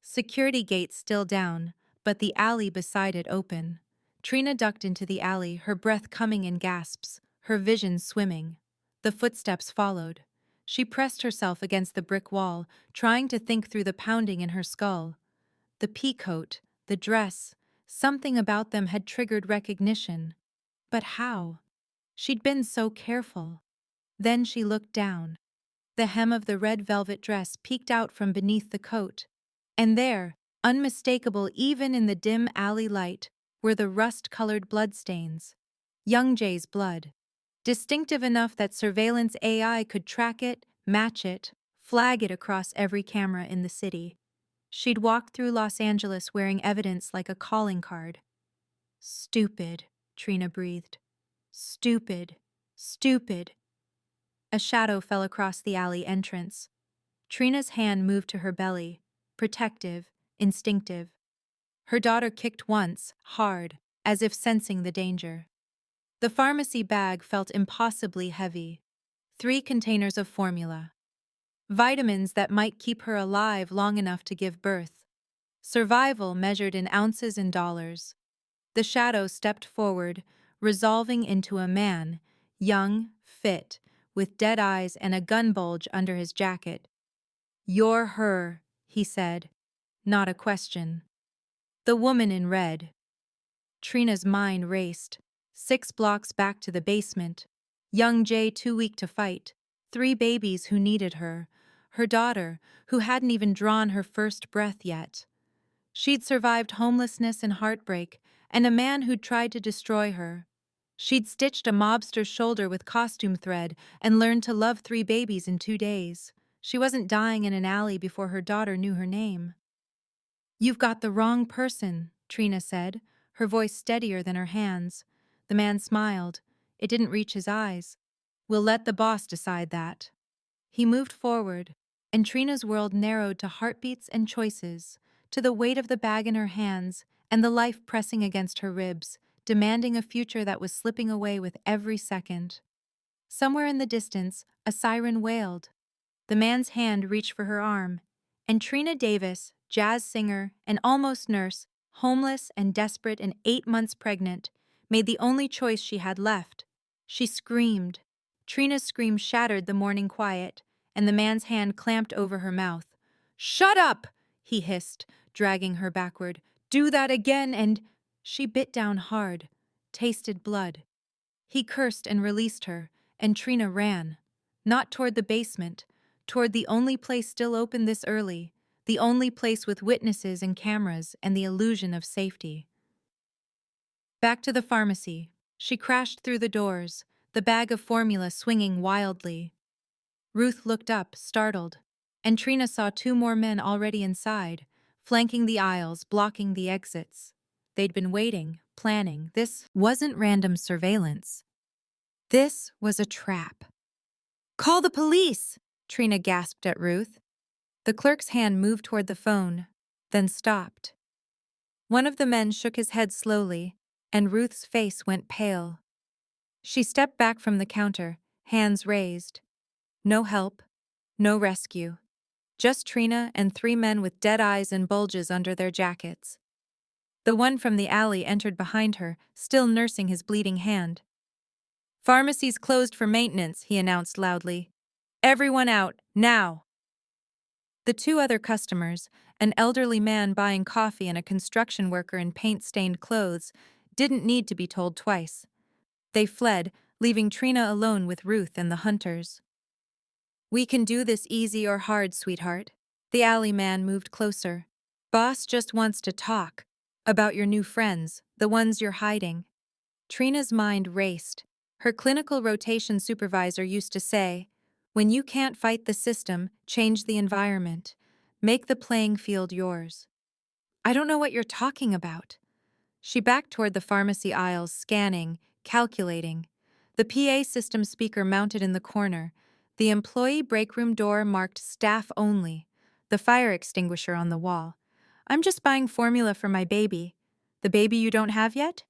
Security gates still down, but the alley beside it open. Trina ducked into the alley, her breath coming in gasps, her vision swimming. The footsteps followed. She pressed herself against the brick wall, trying to think through the pounding in her skull. The peacoat, the dress, something about them had triggered recognition. But how? She'd been so careful. Then she looked down. The hem of the red velvet dress peeked out from beneath the coat. And there, Unmistakable even in the dim alley light were the rust-colored bloodstains. Young Jay's blood. Distinctive enough that surveillance AI could track it, match it, flag it across every camera in the city. She'd walked through Los Angeles wearing evidence like a calling card. Stupid, Trina breathed. Stupid, stupid. A shadow fell across the alley entrance. Trina's hand moved to her belly, protective, instinctive. Her daughter kicked once, hard, as if sensing the danger. The pharmacy bag felt impossibly heavy. 3 containers of formula. Vitamins that might keep her alive long enough to give birth. Survival measured in ounces and dollars. The shadow stepped forward, resolving into a man, young, fit, with dead eyes and a gun bulge under his jacket. "You're her," he said, not a question. The woman in red. Trina's mind raced. 6 blocks back to the basement. Young Jay too weak to fight. 3 babies who needed her. Her daughter, who hadn't even drawn her first breath yet. She'd survived homelessness and heartbreak, and a man who'd tried to destroy her. She'd stitched a mobster's shoulder with costume thread and learned to love 3 babies in 2 days. She wasn't dying in an alley before her daughter knew her name. "You've got the wrong person," Trina said, her voice steadier than her hands. The man smiled. It didn't reach his eyes. "We'll let the boss decide that." He moved forward, and Trina's world narrowed to heartbeats and choices, to the weight of the bag in her hands and the life pressing against her ribs, demanding a future that was slipping away with every second. Somewhere in the distance, a siren wailed. The man's hand reached for her arm, and Trina Davis, jazz singer and almost nurse, homeless and desperate and 8 months pregnant, made the only choice she had left. She screamed. Trina's scream shattered the morning quiet, and the man's hand clamped over her mouth. "Shut up!" he hissed, dragging her backward. "Do that again and—" She bit down hard, tasted blood. He cursed and released her, and Trina ran. Not toward the basement, toward the only place still open this early, the only place with witnesses and cameras and the illusion of safety. Back to the pharmacy. She crashed through the doors, the bag of formula swinging wildly. Ruth looked up, startled, and Trina saw 2 more men already inside, flanking the aisles, blocking the exits. They'd been waiting, planning. This wasn't random surveillance. This was a trap. "Call the police!" Trina gasped at Ruth. The clerk's hand moved toward the phone, then stopped. One of the men shook his head slowly, and Ruth's face went pale. She stepped back from the counter, hands raised. No help, no rescue. Just Trina and 3 men with dead eyes and bulges under their jackets. The one from the alley entered behind her, still nursing his bleeding hand. "Pharmacy's closed for maintenance," he announced loudly. "Everyone out, now!" The 2 other customers, an elderly man buying coffee and a construction worker in paint-stained clothes, didn't need to be told twice. They fled, leaving Trina alone with Ruth and the hunters. "We can do this easy or hard, sweetheart." The alley man moved closer. "Boss just wants to talk. About your new friends, the ones you're hiding." Trina's mind raced. Her clinical rotation supervisor used to say, "When you can't fight the system, change the environment. Make the playing field yours." "I don't know what you're talking about." She backed toward the pharmacy aisles, scanning, calculating. The PA system speaker mounted in the corner. The employee breakroom door marked staff only. The fire extinguisher on the wall. "I'm just buying formula for my baby." "The baby you don't have yet?"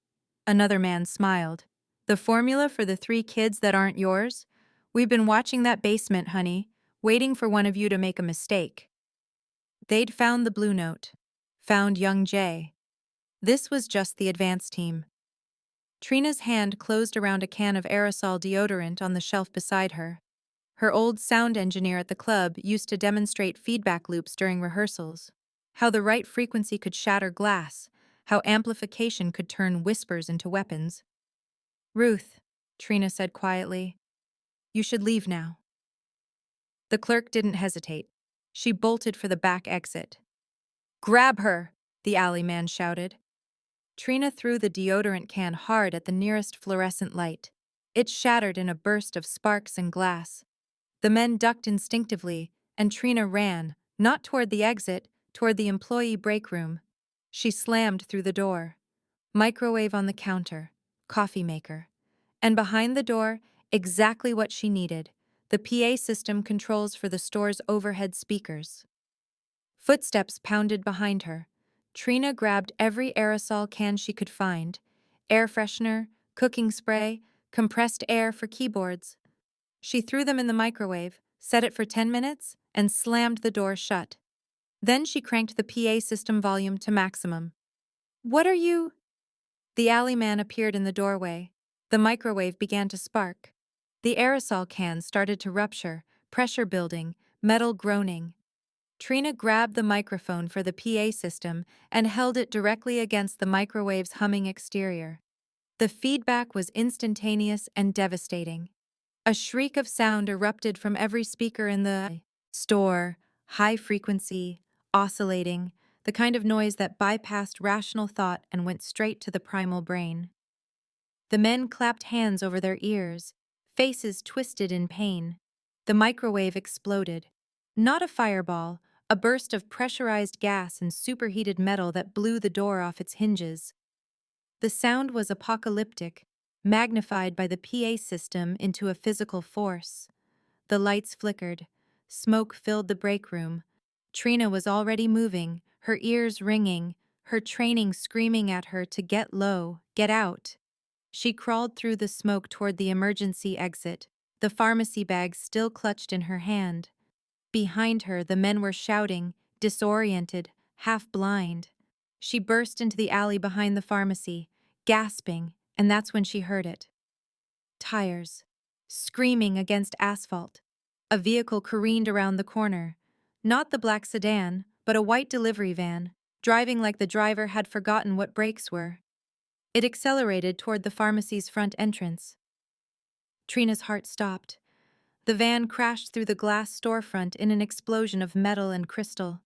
Another man smiled. "The formula for the 3 kids that aren't yours? We've been watching that basement, honey, waiting for one of you to make a mistake." They'd found the blue note. Found young Jay. This was just the advance team. Trina's hand closed around a can of aerosol deodorant on the shelf beside her. Her old sound engineer at the club used to demonstrate feedback loops during rehearsals. How the right frequency could shatter glass. How amplification could turn whispers into weapons. "Ruth," Trina said quietly, "you should leave now." The clerk didn't hesitate. She bolted for the back exit. Grab her, the alley man shouted. Trina threw the deodorant can hard at the nearest fluorescent light. It shattered in a burst of sparks and glass. The men ducked instinctively, and Trina ran, not toward the exit, toward the employee break room. She slammed through the door. Microwave on the counter, coffee maker. And behind the door, exactly what she needed, the PA system controls for the store's overhead speakers. Footsteps pounded behind her. Trina grabbed every aerosol can she could find, air freshener, cooking spray, compressed air for keyboards. She threw them in the microwave, set it for 10 minutes, and slammed the door shut. Then she cranked the PA system volume to maximum. "What are you?" The alley man appeared in the doorway. The microwave began to spark. The aerosol cans started to rupture, pressure building, metal groaning. Trina grabbed the microphone for the PA system and held it directly against the microwave's humming exterior. The feedback was instantaneous and devastating. A shriek of sound erupted from every speaker in the store, high frequency, oscillating, the kind of noise that bypassed rational thought and went straight to the primal brain. The men clapped hands over their ears, faces twisted in pain. The microwave exploded. Not a fireball, a burst of pressurized gas and superheated metal that blew the door off its hinges. The sound was apocalyptic, magnified by the PA system into a physical force. The lights flickered. Smoke filled the break room. Trina was already moving, her ears ringing, her training screaming at her to get low, get out. She crawled through the smoke toward the emergency exit, the pharmacy bag still clutched in her hand. Behind her, the men were shouting, disoriented, half blind. She burst into the alley behind the pharmacy, gasping, and that's when she heard it. Tires. Screaming against asphalt. A vehicle careened around the corner. Not the black sedan, but a white delivery van, driving like the driver had forgotten what brakes were. It accelerated toward the pharmacy's front entrance. Trina's heart stopped. The van crashed through the glass storefront in an explosion of metal and crystal.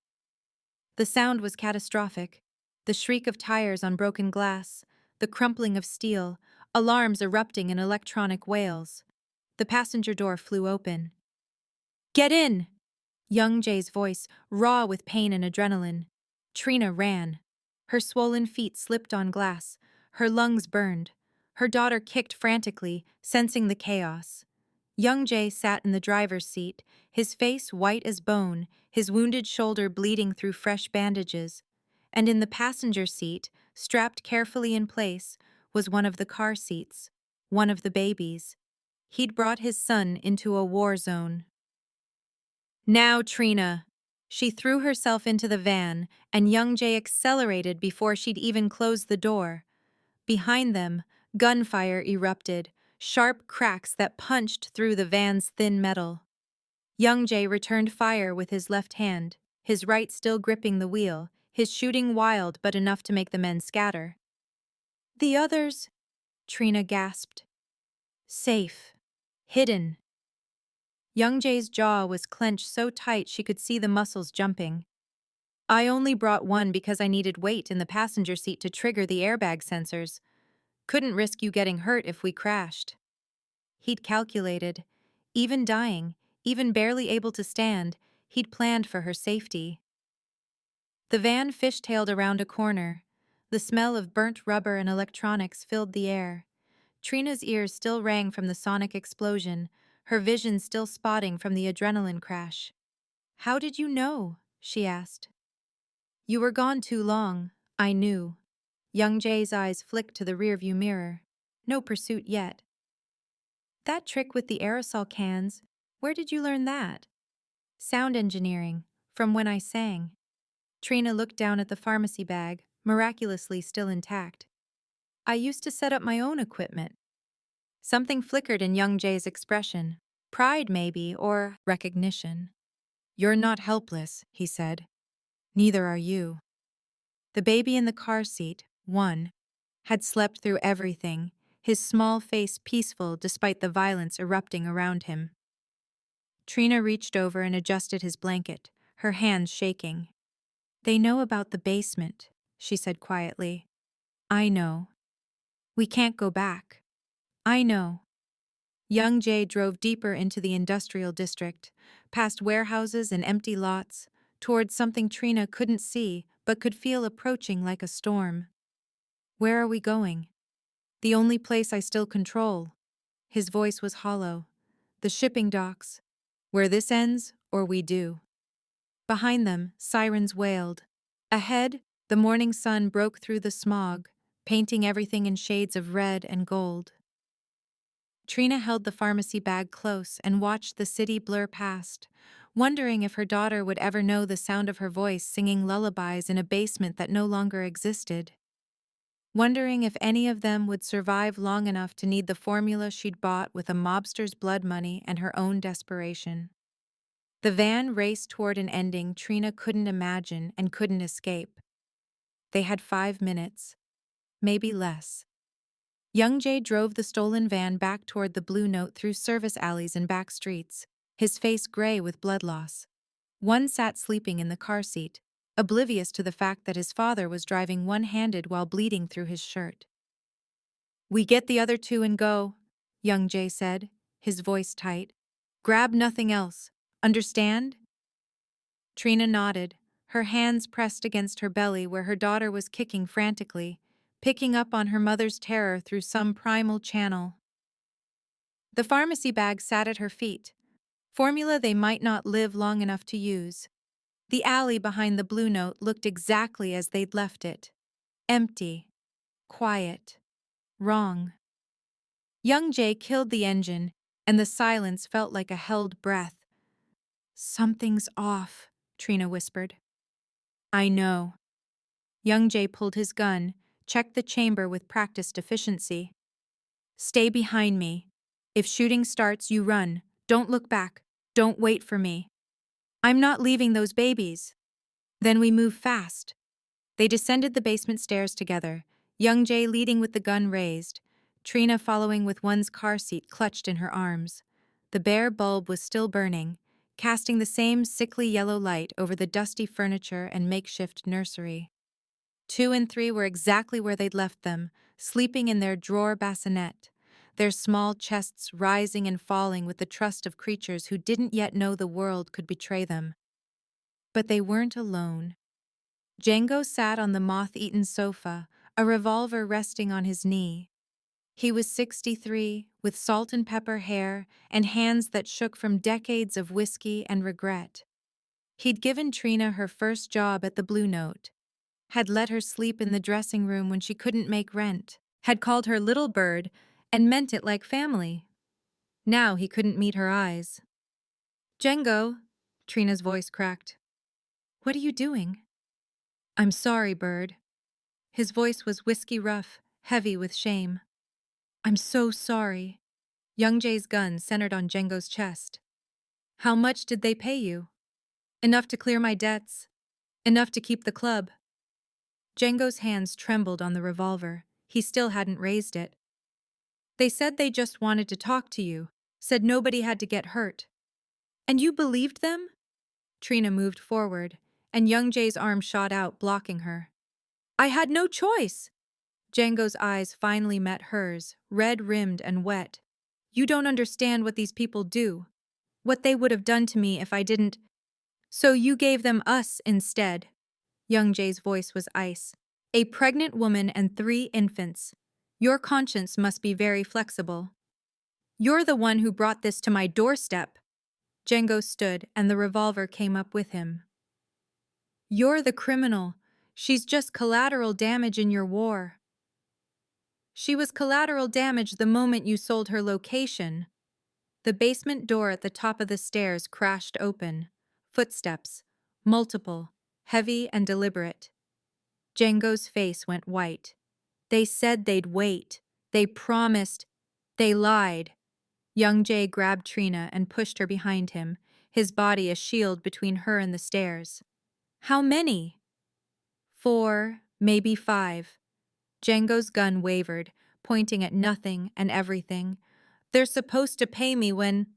The sound was catastrophic. The shriek of tires on broken glass, the crumpling of steel, alarms erupting in electronic wails. The passenger door flew open. "Get in!" Young Jay's voice, raw with pain and adrenaline. Trina ran. Her swollen feet slipped on glass. Her lungs burned. Her daughter kicked frantically, sensing the chaos. Young Jay sat in the driver's seat, his face white as bone, his wounded shoulder bleeding through fresh bandages. And in the passenger seat, strapped carefully in place, was one of the car seats, one of the babies. He'd brought his son into a war zone. "Now, Trina!" She threw herself into the van, and Young Jay accelerated before she'd even closed the door. Behind them, gunfire erupted, sharp cracks that punched through the van's thin metal. Young Jay returned fire with his left hand, his right still gripping the wheel, his shooting wild but enough to make the men scatter. "The others," Trina gasped. "Safe. Hidden." Young Jay's jaw was clenched so tight she could see the muscles jumping. "I only brought one because I needed weight in the passenger seat to trigger the airbag sensors. Couldn't risk you getting hurt if we crashed." He'd calculated. Even dying, even barely able to stand, he'd planned for her safety. The van fishtailed around a corner. The smell of burnt rubber and electronics filled the air. Trina's ears still rang from the sonic explosion, her vision still spotting from the adrenaline crash. "How did you know?" she asked. "You were gone too long. I knew." Young Jay's eyes flicked to the rearview mirror. No pursuit yet. "That trick with the aerosol cans, where did you learn that?" "Sound engineering, from when I sang." Trina looked down at the pharmacy bag, miraculously still intact. "I used to set up my own equipment." Something flickered in Young Jay's expression. Pride, maybe, or recognition. "You're not helpless," he said. "Neither are you." The baby in the car seat, one, had slept through everything, his small face peaceful despite the violence erupting around him. Trina reached over and adjusted his blanket, her hands shaking. They know about the basement, she said quietly. I know. We can't go back. I know. Young Jay drove deeper into the industrial district, past warehouses and empty lots, towards something Trina couldn't see but could feel approaching like a storm. Where are we going? The only place I still control. His voice was hollow. The shipping docks. Where this ends, or we do. Behind them, sirens wailed. Ahead, the morning sun broke through the smog, painting everything in shades of red and gold. Trina held the pharmacy bag close and watched the city blur past, wondering if her daughter would ever know the sound of her voice singing lullabies in a basement that no longer existed. Wondering if any of them would survive long enough to need the formula she'd bought with a mobster's blood money and her own desperation. The van raced toward an ending Trina couldn't imagine and couldn't escape. They had 5 minutes, maybe less. Young Jay drove the stolen van back toward the Blue Note through service alleys and back streets, his face gray with blood loss. One sat sleeping in the car seat, oblivious to the fact that his father was driving one-handed while bleeding through his shirt. We get the other 2 and go, Young Jay said, his voice tight. Grab nothing else. Understand? Trina nodded, her hands pressed against her belly where her daughter was kicking frantically, picking up on her mother's terror through some primal channel. The pharmacy bag sat at her feet, formula they might not live long enough to use. The alley behind the Blue Note looked exactly as they'd left it. Empty. Quiet. Wrong. Young Jay killed the engine, and the silence felt like a held breath. Something's off, Trina whispered. I know. Young Jay pulled his gun, checked the chamber with practiced efficiency. Stay behind me. If shooting starts, you run. Don't look back. Don't wait for me. I'm not leaving those babies. Then we move fast. They descended the basement stairs together, Young Jay leading with the gun raised, Trina following with one's car seat clutched in her arms. The bare bulb was still burning, casting the same sickly yellow light over the dusty furniture and makeshift nursery. 2 and 3 were exactly where they'd left them, sleeping in their drawer bassinet, their small chests rising and falling with the trust of creatures who didn't yet know the world could betray them. But they weren't alone. Django sat on the moth-eaten sofa, a revolver resting on his knee. He was 63, with salt and pepper hair and hands that shook from decades of whiskey and regret. He'd given Trina her first job at the Blue Note, had let her sleep in the dressing room when she couldn't make rent, had called her little bird and meant it like family. Now he couldn't meet her eyes. Django, Trina's voice cracked. What are you doing? I'm sorry, bird. His voice was whiskey rough, heavy with shame. I'm so sorry. Young Jay's gun centered on Django's chest. How much did they pay you? Enough to clear my debts. Enough to keep the club. Django's hands trembled on the revolver. He still hadn't raised it. They said they just wanted to talk to you, said nobody had to get hurt. And you believed them? Trina moved forward, and Young Jay's arm shot out, blocking her. I had no choice. Django's eyes finally met hers, red-rimmed and wet. You don't understand what these people do. What they would have done to me if I didn't. So you gave them us instead. Young Jay's voice was ice. A pregnant woman and 3 infants. Your conscience must be very flexible. You're the one who brought this to my doorstep. Django stood, and the revolver came up with him. You're the criminal. She's just collateral damage in your war. She was collateral damage the moment you sold her location. The basement door at the top of the stairs crashed open. Footsteps. Multiple. Heavy and deliberate. Django's face went white. They said they'd wait. They promised. They lied. Young Jay grabbed Trina and pushed her behind him, his body a shield between her and the stairs. How many? 4, maybe 5. Django's gun wavered, pointing at nothing and everything. They're supposed to pay me when...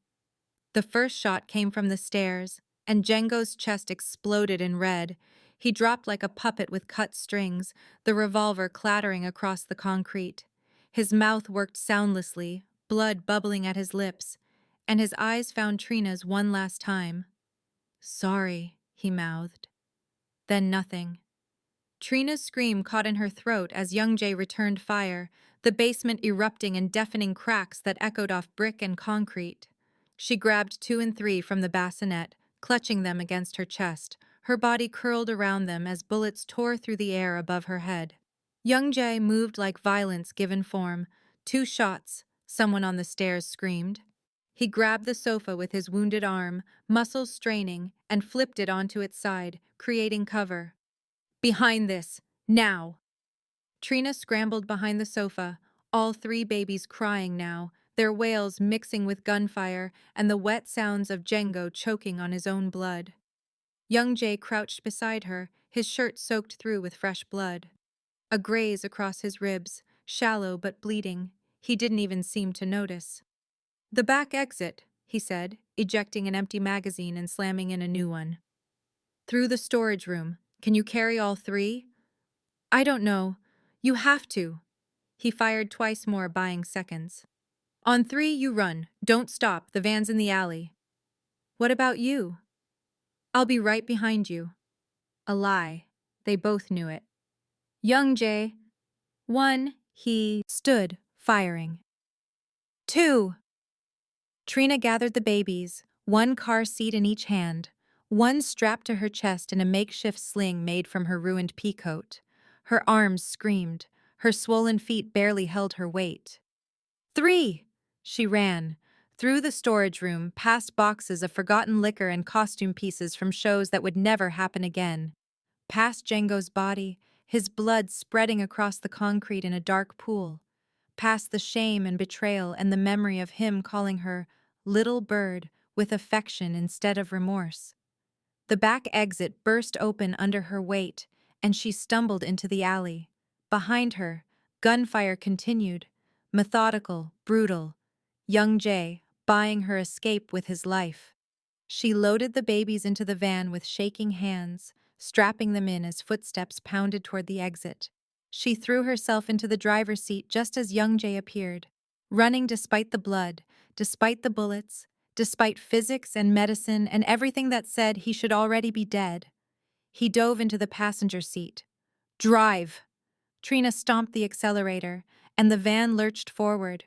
The first shot came from the stairs, and Django's chest exploded in red. He dropped like a puppet with cut strings, the revolver clattering across the concrete. His mouth worked soundlessly, blood bubbling at his lips, and his eyes found Trina's one last time. "Sorry," he mouthed. Then nothing. Trina's scream caught in her throat as Young Jay returned fire, the basement erupting in deafening cracks that echoed off brick and concrete. She grabbed 2 and 3 from the bassinet, clutching them against her chest, her body curled around them as bullets tore through the air above her head. Young Jay moved like violence given form. 2 shots, someone on the stairs screamed. He grabbed the sofa with his wounded arm, muscles straining, and flipped it onto its side, creating cover. "Behind this, now!" Trina scrambled behind the sofa, all 3 babies crying now, their wails mixing with gunfire and the wet sounds of Django choking on his own blood. Young Jay crouched beside her, his shirt soaked through with fresh blood. A graze across his ribs, shallow but bleeding. He didn't even seem to notice. "The back exit," he said, ejecting an empty magazine and slamming in a new one. "Through the storage room. Can you carry all 3? "I don't know. You have to." He fired twice more, buying seconds. "On 3, you run. Don't stop. The van's in the alley." "What about you?" "I'll be right behind you." A lie. They both knew it. "Young Jay." 1, he stood, firing. 2. Trina gathered the babies, 1 car seat in each hand, 1 strapped to her chest in a makeshift sling made from her ruined peacoat. Her arms screamed. Her swollen feet barely held her weight. 3! She ran. Through the storage room, past boxes of forgotten liquor and costume pieces from shows that would never happen again. Past Django's body, his blood spreading across the concrete in a dark pool. Past the shame and betrayal and the memory of him calling her "little bird" with affection instead of remorse. The back exit burst open under her weight, and she stumbled into the alley. Behind her, gunfire continued, methodical, brutal. Young Jay, buying her escape with his life. She loaded the babies into the van with shaking hands, strapping them in as footsteps pounded toward the exit. She threw herself into the driver's seat just as Young Jay appeared, running despite the blood, despite the bullets, despite physics and medicine and everything that said he should already be dead. He dove into the passenger seat. "Drive!" Trina stomped the accelerator, and the van lurched forward.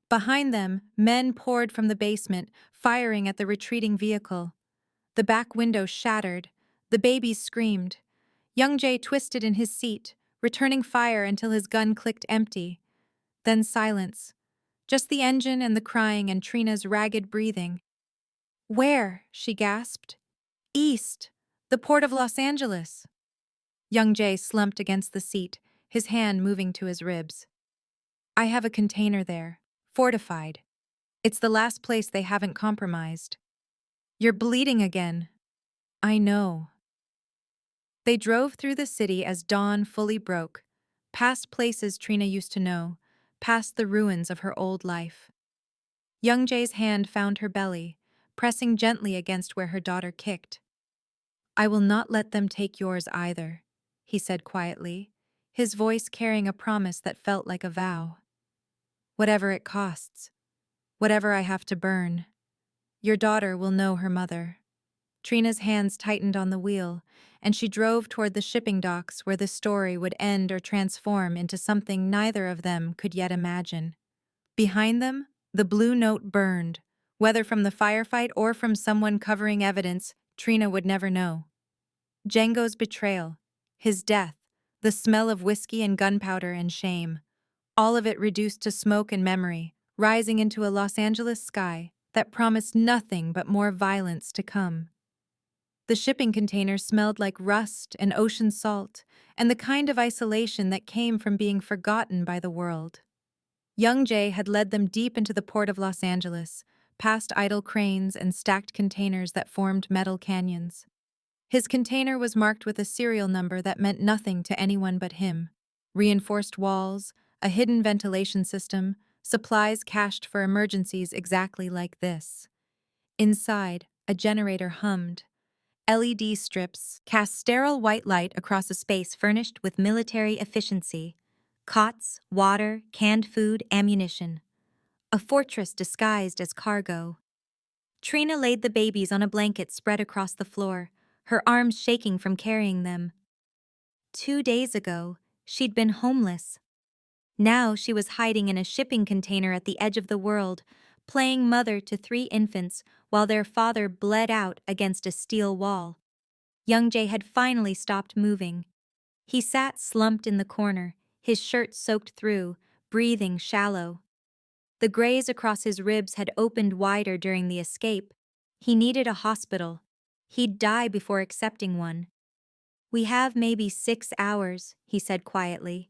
Behind them, men poured from the basement, firing at the retreating vehicle. The back window shattered. The babies screamed. Young Jay twisted in his seat, returning fire until his gun clicked empty. Then silence. Just the engine and the crying and Trina's ragged breathing. "Where?" she gasped. "East. The port of Los Angeles." Young Jay slumped against the seat, his hand moving to his ribs. "I have a container there. Fortified. It's the last place they haven't compromised." "You're bleeding again." "I know." They drove through the city as dawn fully broke, past places Trina used to know, past the ruins of her old life. Young Jay's hand found her belly, pressing gently against where her daughter kicked. "I will not let them take yours either," he said quietly, his voice carrying a promise that felt like a vow. "Whatever it costs, whatever I have to burn, your daughter will know her mother." Trina's hands tightened on the wheel, and she drove toward the shipping docks where the story would end or transform into something neither of them could yet imagine. Behind them, the blue note burned, whether from the firefight or from someone covering evidence Trina would never know. Django's betrayal, his death, the smell of whiskey and gunpowder and shame, all of it reduced to smoke and memory, rising into a Los Angeles sky that promised nothing but more violence to come. The shipping container smelled like rust and ocean salt, and the kind of isolation that came from being forgotten by the world. Young Jay had led them deep into the port of Los Angeles, past idle cranes and stacked containers that formed metal canyons. His container was marked with a serial number that meant nothing to anyone but him. Reinforced walls, a hidden ventilation system, supplies cached for emergencies exactly like this. Inside, a generator hummed. LED strips cast sterile white light across a space furnished with military efficiency. Cots, water, canned food, ammunition. A fortress disguised as cargo. Trina laid the babies on a blanket spread across the floor, her arms shaking from carrying them. 2 days ago, she'd been homeless. Now she was hiding in a shipping container at the edge of the world, playing mother to 3 infants while their father bled out against a steel wall. Young Jay had finally stopped moving. He sat slumped in the corner, his shirt soaked through, breathing shallow. The graze across his ribs had opened wider during the escape. He needed a hospital. He'd die before accepting one. "We have maybe 6 hours," he said quietly,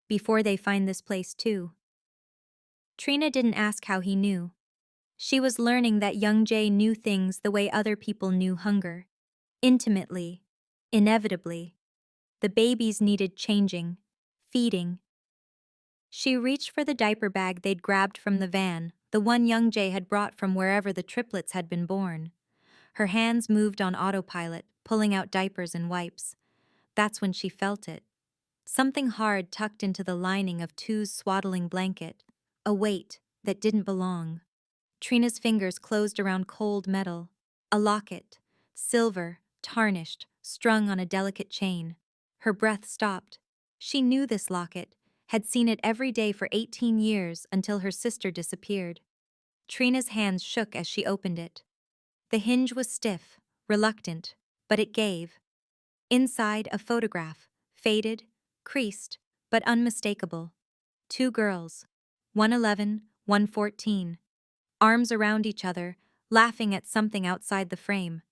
"before they find this place too." Trina didn't ask how he knew. She was learning that young Jay knew things the way other people knew hunger. Intimately. Inevitably. The babies needed changing. Feeding. She reached for the diaper bag they'd grabbed from the van, the one young Jay had brought from wherever the triplets had been born. Her hands moved on autopilot, pulling out diapers and wipes. That's when she felt it. Something hard tucked into the lining of Two's swaddling blanket. A weight that didn't belong. Trina's fingers closed around cold metal. A locket. Silver, tarnished, strung on a delicate chain. Her breath stopped. She knew this locket, had seen it every day for 18 years until her sister disappeared. Trina's hands shook as she opened it. The hinge was stiff, reluctant, but it gave. Inside, a photograph, faded, creased, but unmistakable. 2 girls, one 11, one 14, arms around each other, laughing at something outside the frame.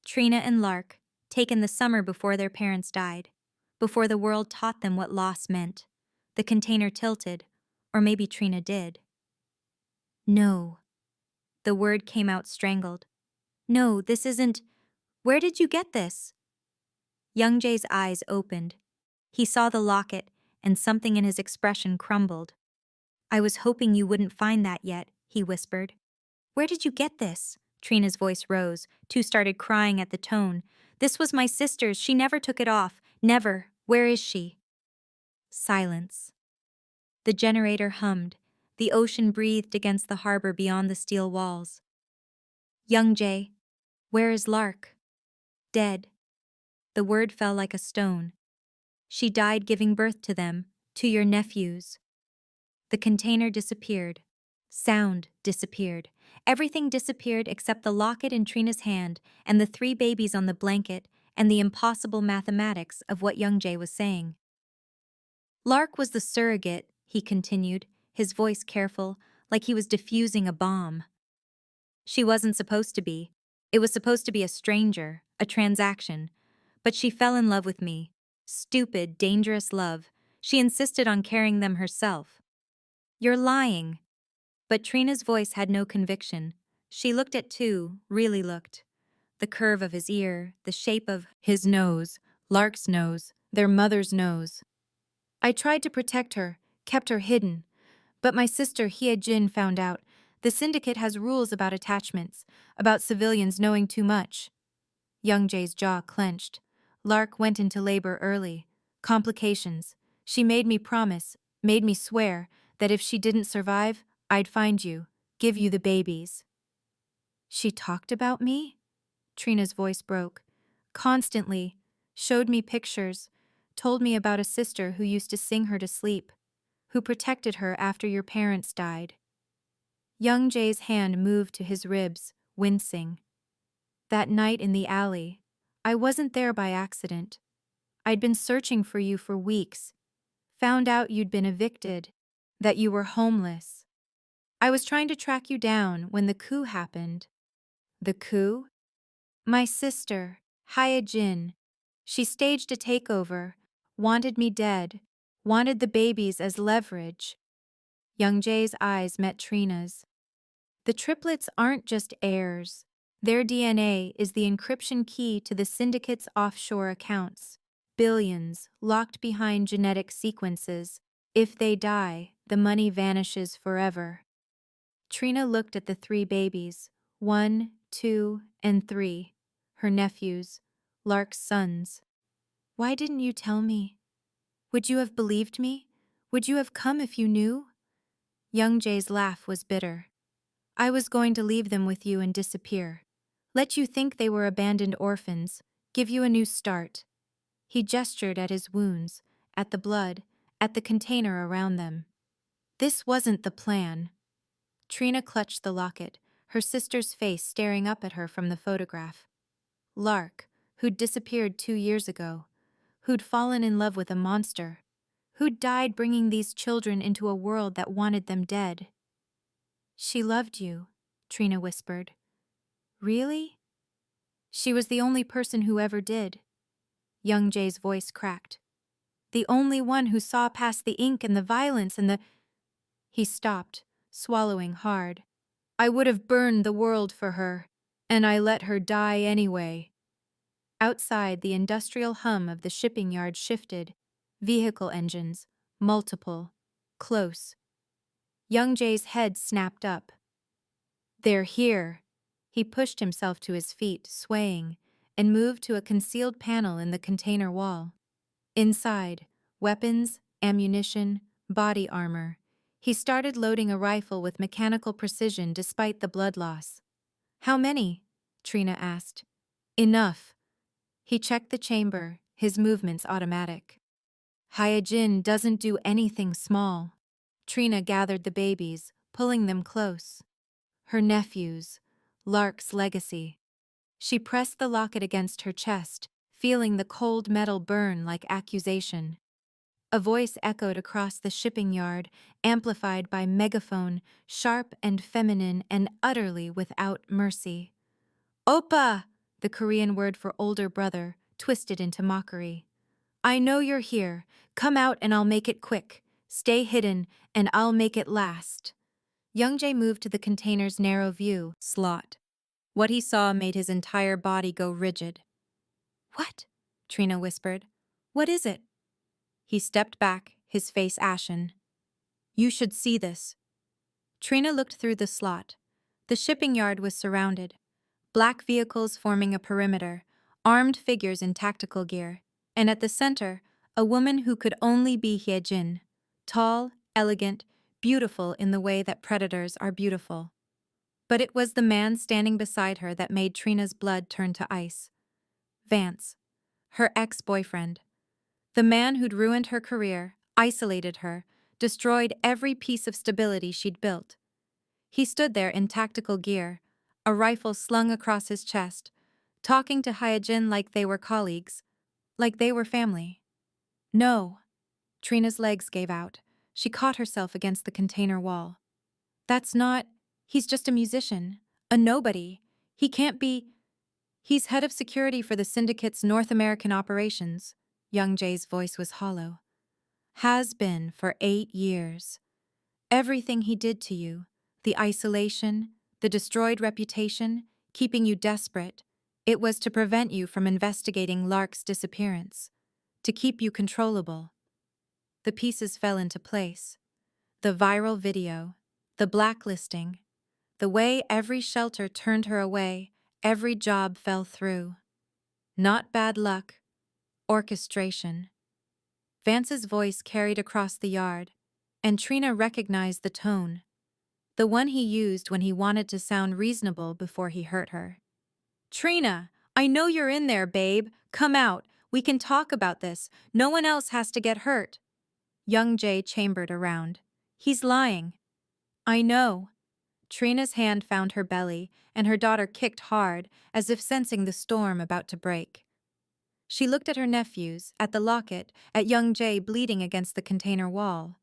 Trina and Lark, taken the summer before their parents died, before the world taught them what loss meant. The container tilted, or maybe Trina did. "No." The word came out strangled. "No, this isn't. Where did you get this?" Young Jay's eyes opened. He saw the locket, and something in his expression crumbled. "I was hoping you wouldn't find that yet," he whispered. "Where did you get this?" Trina's voice rose. Two started crying at the tone. "This was my sister's. She never took it off. Never. Where is she?" Silence. The generator hummed. The ocean breathed against the harbor beyond the steel walls. "Young Jay, where is Lark?" "Dead." The word fell like a stone. "She died giving birth to them, to your nephews." The container disappeared. Sound disappeared. Everything disappeared except the locket in Trina's hand and the 3 babies on the blanket and the impossible mathematics of what young Jay was saying. "Lark was the surrogate," he continued, his voice careful, like he was defusing a bomb. "She wasn't supposed to be. It was supposed to be a stranger, a transaction. But she fell in love with me. Stupid, dangerous love. She insisted on carrying them herself." "You're lying." But Trina's voice had no conviction. She looked at Two, really looked. The curve of his ear, the shape of his nose, Lark's nose, their mother's nose. "I tried to protect her, kept her hidden. But my sister Jin found out. The syndicate has rules about attachments, about civilians knowing too much." Young Jay's jaw clenched. "Lark went into labor early. Complications. She made me promise, made me swear, that if she didn't survive, I'd find you, give you the babies." "She talked about me?" Trina's voice broke. "Constantly. Showed me pictures. Told me about a sister who used to sing her to sleep. Who protected her after your parents died." Young Jay's hand moved to his ribs, wincing. "That night in the alley, I wasn't there by accident. I'd been searching for you for weeks. Found out you'd been evicted, that you were homeless. I was trying to track you down when the coup happened." "The coup?" "My sister, Jin. She staged a takeover, wanted me dead, wanted the babies as leverage." Young Jay's eyes met Trina's. "The triplets aren't just heirs. Their DNA is the encryption key to the syndicate's offshore accounts. Billions locked behind genetic sequences. If they die, the money vanishes forever." Trina looked at the 3 babies, 1, 2, and 3. her nephews, Lark's sons. Why didn't you tell me? Would you have believed me? Would you have come if you knew? Young Jay's laugh was bitter. I was going to leave them with you and disappear. Let you think they were abandoned orphans, give you a new start. He gestured at his wounds, at the blood, at the container around them. This wasn't the plan. Trina clutched the locket, her sister's face staring up at her from the photograph. Lark, who'd disappeared 2 years ago, who'd fallen in love with a monster, who'd died bringing these children into a world that wanted them dead. She loved you, Trina whispered. Really? She was the only person who ever did. Young Jay's voice cracked. The only one who saw past the ink and the violence and the... He stopped, swallowing hard. I would have burned the world for her, and I let her die anyway. Outside, the industrial hum of the shipping yard shifted. Vehicle engines, multiple, close. Young Jay's head snapped up. They're here. He pushed himself to his feet, swaying, and moved to a concealed panel in the container wall. Inside, weapons, ammunition, body armor. He started loading a rifle with mechanical precision despite the blood loss. How many? Trina asked. Enough. He checked the chamber, his movements automatic. Hyojin doesn't do anything small. Trina gathered the babies, pulling them close. Her nephews, Lark's legacy. She pressed the locket against her chest, feeling the cold metal burn like accusation. A voice echoed across the shipping yard, amplified by megaphone, sharp and feminine and utterly without mercy. Oppa! The Korean word for older brother, twisted into mockery. I know you're here. Come out and I'll make it quick. Stay hidden, and I'll make it last. Young Jae moved to the container's narrow view slot. What he saw made his entire body go rigid. What? Trina whispered. What is it? He stepped back, his face ashen. You should see this. Trina looked through the slot. The shipping yard was surrounded. Black vehicles forming a perimeter, armed figures in tactical gear, and at the center, a woman who could only be Hyejin. Tall, elegant, beautiful in the way that predators are beautiful. But it was the man standing beside her that made Trina's blood turn to ice. Vance, her ex-boyfriend. The man who'd ruined her career, isolated her, destroyed every piece of stability she'd built. He stood there in tactical gear, a rifle slung across his chest, talking to Hyojin like they were colleagues, like they were family. No. Trina's legs gave out. She caught herself against the container wall. That's not... He's just a musician. A nobody. He can't be... He's head of security for the syndicate's North American operations. Young Jae's voice was hollow. Has been for 8 years. Everything he did to you, the isolation, the destroyed reputation, keeping you desperate, it was to prevent you from investigating Lark's disappearance, to keep you controllable. The pieces fell into place. The viral video, the blacklisting, the way every shelter turned her away, every job fell through. Not bad luck, orchestration. Vance's voice carried across the yard, and Trina recognized the tone, the one he used when he wanted to sound reasonable before he hurt her. Trina, I know you're in there, babe. Come out. We can talk about this. No one else has to get hurt. Young Jae chambered around. He's lying. I know. Trina's hand found her belly, and her daughter kicked hard, as if sensing the storm about to break. She looked at her nephews, at the locket, at young Jae bleeding against the container wall.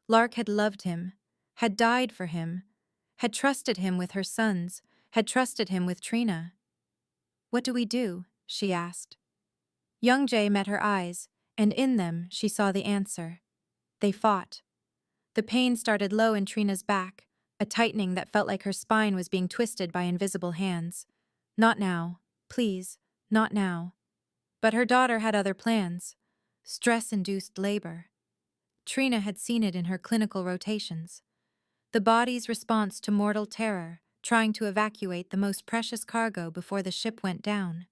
Lark had loved him, had died for him, had trusted him with her sons, had trusted him with Trina. What do we do? She asked. Young Jae met her eyes, and in them she saw the answer. They fought. The pain started low in Trina's back, a tightening that felt like her spine was being twisted by invisible hands. Not now. Please, not now. But her daughter had other plans. Stress-induced labor. Trina had seen it in her clinical rotations. The body's response to mortal terror, trying to evacuate the most precious cargo before the ship went down.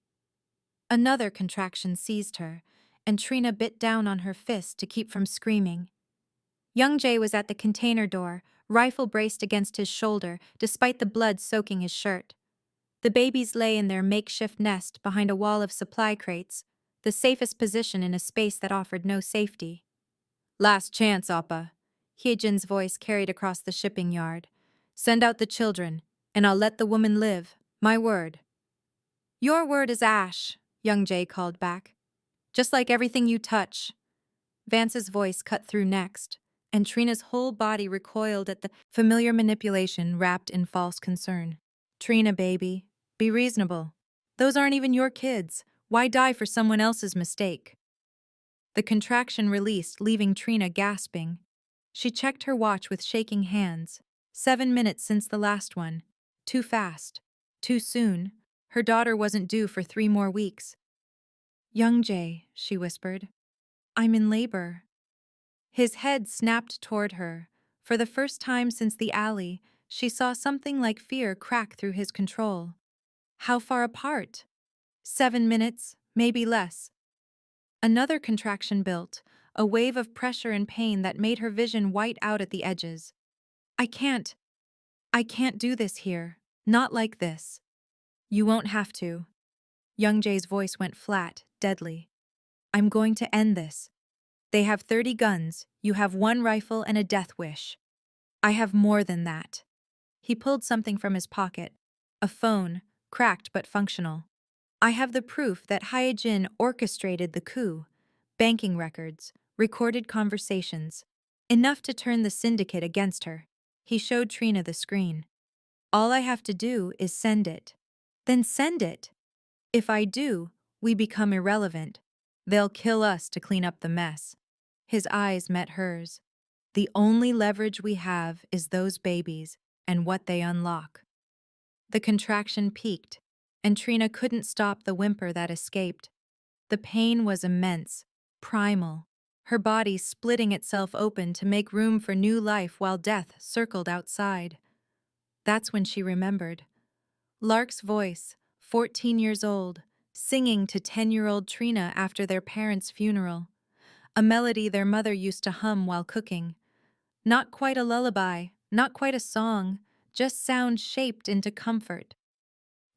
Another contraction seized her, and Trina bit down on her fist to keep from screaming. Young Jay was at the container door, rifle braced against his shoulder, despite the blood soaking his shirt. The babies lay in their makeshift nest behind a wall of supply crates, the safest position in a space that offered no safety. Last chance, Appa. Hyejin's voice carried across the shipping yard. Send out the children, and I'll let the woman live. My word. Your word is ash, Young Jay called back. Just like everything you touch. Vance's voice cut through next, and Trina's whole body recoiled at the familiar manipulation wrapped in false concern. Trina, baby, be reasonable. Those aren't even your kids. Why die for someone else's mistake? The contraction released, leaving Trina gasping. She checked her watch with shaking hands. 7 minutes since the last one. Too fast. Too soon. Her daughter wasn't due for 3 more weeks. Young Jay, she whispered. I'm in labor. His head snapped toward her. For the first time since the alley, she saw something like fear crack through his control. How far apart? 7 minutes, maybe less. Another contraction built, a wave of pressure and pain that made her vision white out at the edges. I can't do this here. Not like this. You won't have to. Young Jay's voice went flat, deadly. I'm going to end this. They have 30 guns, you have 1 rifle and a death wish. I have more than that. He pulled something from his pocket. A phone, cracked but functional. I have the proof that Hyejin orchestrated the coup. Banking records, recorded conversations. Enough to turn the syndicate against her. He showed Trina the screen. All I have to do is send it. Then send it. If I do, we become irrelevant. They'll kill us to clean up the mess. His eyes met hers. The only leverage we have is those babies and what they unlock. The contraction peaked, and Trina couldn't stop the whimper that escaped. The pain was immense, primal, her body splitting itself open to make room for new life while death circled outside. That's when she remembered. Lark's voice, 14 years old, singing to 10-year-old Trina after their parents' funeral. A melody their mother used to hum while cooking. Not quite a lullaby, not quite a song, just sound shaped into comfort.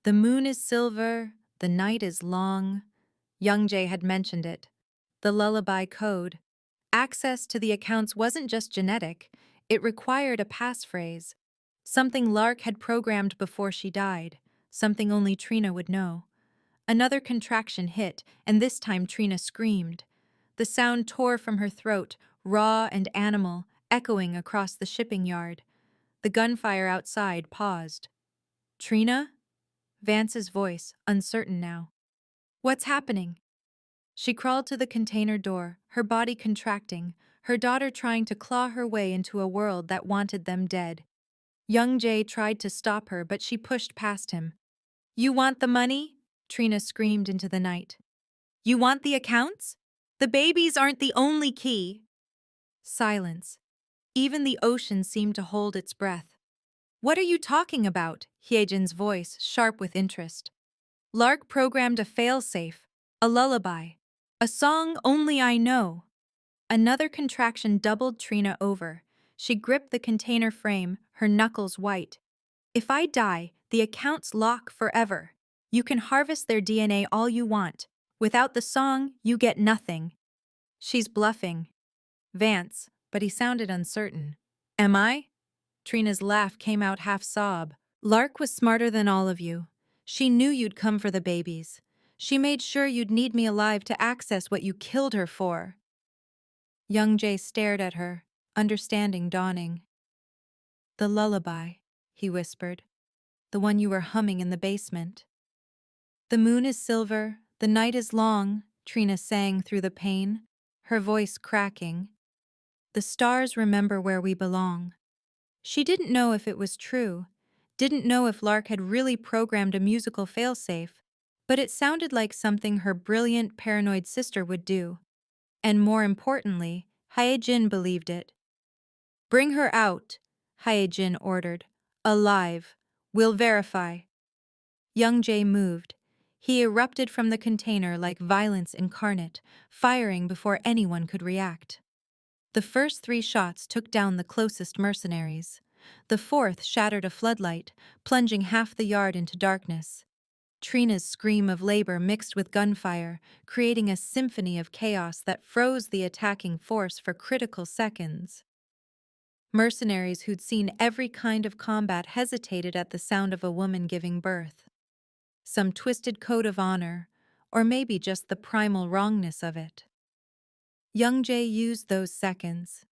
The moon is silver, the night is long. Young Jay had mentioned it. The lullaby code. Access to the accounts wasn't just genetic, it required a passphrase. Something Lark had programmed before she died, something only Trina would know. Another contraction hit, and this time Trina screamed. The sound tore from her throat, raw and animal, echoing across the shipping yard. The gunfire outside paused. Trina? Vance's voice, uncertain now. What's happening? She crawled to the container door, her body contracting, her daughter trying to claw her way into a world that wanted them dead. Young Jay tried to stop her, but she pushed past him. You want the money? Trina screamed into the night. You want the accounts? The babies aren't the only key. Silence. Even the ocean seemed to hold its breath. What are you talking about? Hyejin's voice, sharp with interest. Lark programmed a failsafe, a lullaby, a song only I know. Another contraction doubled Trina over. She gripped the container frame, her knuckles white. If I die, the accounts lock forever. You can harvest their DNA all you want. Without the song, you get nothing. She's bluffing. Vance, but he sounded uncertain. Am I? Trina's laugh came out half-sob. Lark was smarter than all of you. She knew you'd come for the babies. She made sure you'd need me alive to access what you killed her for. Young Jay stared at her, understanding dawning. The lullaby, he whispered. The one you were humming in the basement. The moon is silver, the night is long, Trina sang through the pain, her voice cracking. The stars remember where we belong. She didn't know if it was true, didn't know if Lark had really programmed a musical failsafe, but it sounded like something her brilliant, paranoid sister would do. And more importantly, Hyejin believed it. Bring her out, Hyejin ordered. Alive. We'll verify. Young Jay moved. He erupted from the container like violence incarnate, firing before anyone could react. The first 3 shots took down the closest mercenaries. The fourth shattered a floodlight, plunging half the yard into darkness. Trina's scream of labor mixed with gunfire, creating a symphony of chaos that froze the attacking force for critical seconds. Mercenaries who'd seen every kind of combat hesitated at the sound of a woman giving birth. Some twisted code of honor, or maybe just the primal wrongness of it. Young Jay used those seconds.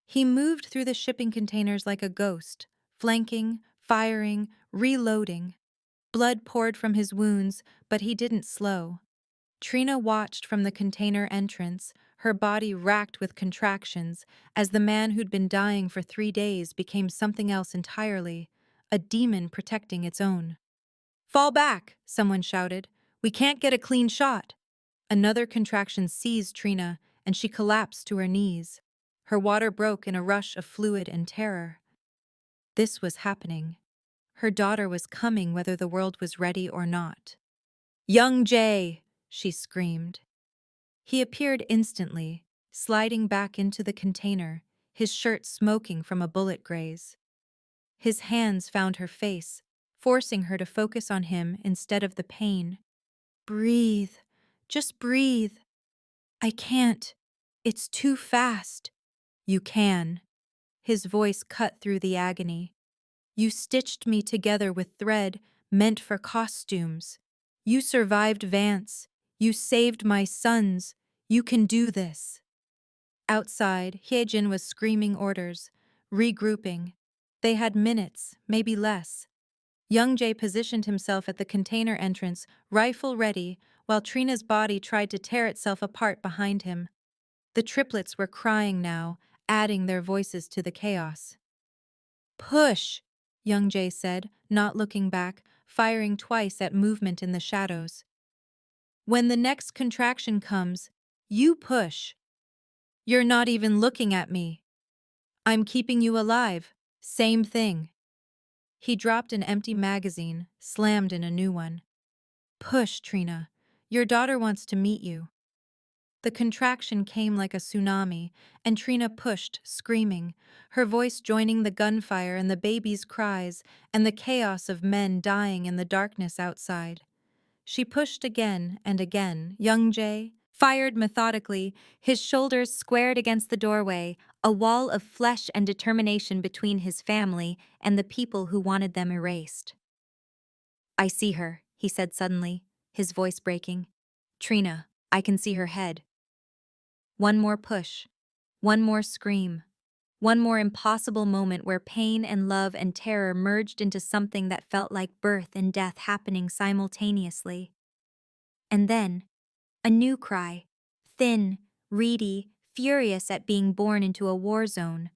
He moved through the shipping containers like a ghost, flanking, firing, reloading. Blood poured from his wounds, but he didn't slow. Trina watched from the container entrance, her body racked with contractions, as the man who'd been dying for 3 days became something else entirely, a demon protecting its own. "Fall back," someone shouted. "We can't get a clean shot." Another contraction seized Trina, and she collapsed to her knees. Her water broke in a rush of fluid and terror. This was happening. Her daughter was coming whether the world was ready or not. "Young Jay!" she screamed. He appeared instantly, sliding back into the container, his shirt smoking from a bullet graze. His hands found her face, forcing her to focus on him instead of the pain. "Breathe. Just breathe." "I can't. It's too fast." "You can." His voice cut through the agony. "You stitched me together with thread meant for costumes. You survived Vance. You saved my sons. You can do this." Outside, Hyejin was screaming orders, regrouping. They had minutes, maybe less. Young Jae positioned himself at the container entrance, rifle ready, while Trina's body tried to tear itself apart behind him. The triplets were crying now, adding their voices to the chaos. "Push," Young Jae said, not looking back, firing twice at movement in the shadows. "When the next contraction comes, you push. You're not even looking at me. I'm keeping you alive. Same thing." He dropped an empty magazine, slammed in a new one. "Push, Trina. Your daughter wants to meet you." The contraction came like a tsunami, and Trina pushed, screaming, her voice joining the gunfire and the baby's cries and the chaos of men dying in the darkness outside. She pushed again and again. Young Jae fired methodically, his shoulders squared against the doorway, a wall of flesh and determination between his family and the people who wanted them erased. "I see her," he said suddenly, his voice breaking. "Trina, I can see her head." One more push, one more scream, one more impossible moment where pain and love and terror merged into something that felt like birth and death happening simultaneously. And then, a new cry, thin, reedy, furious at being born into a war zone.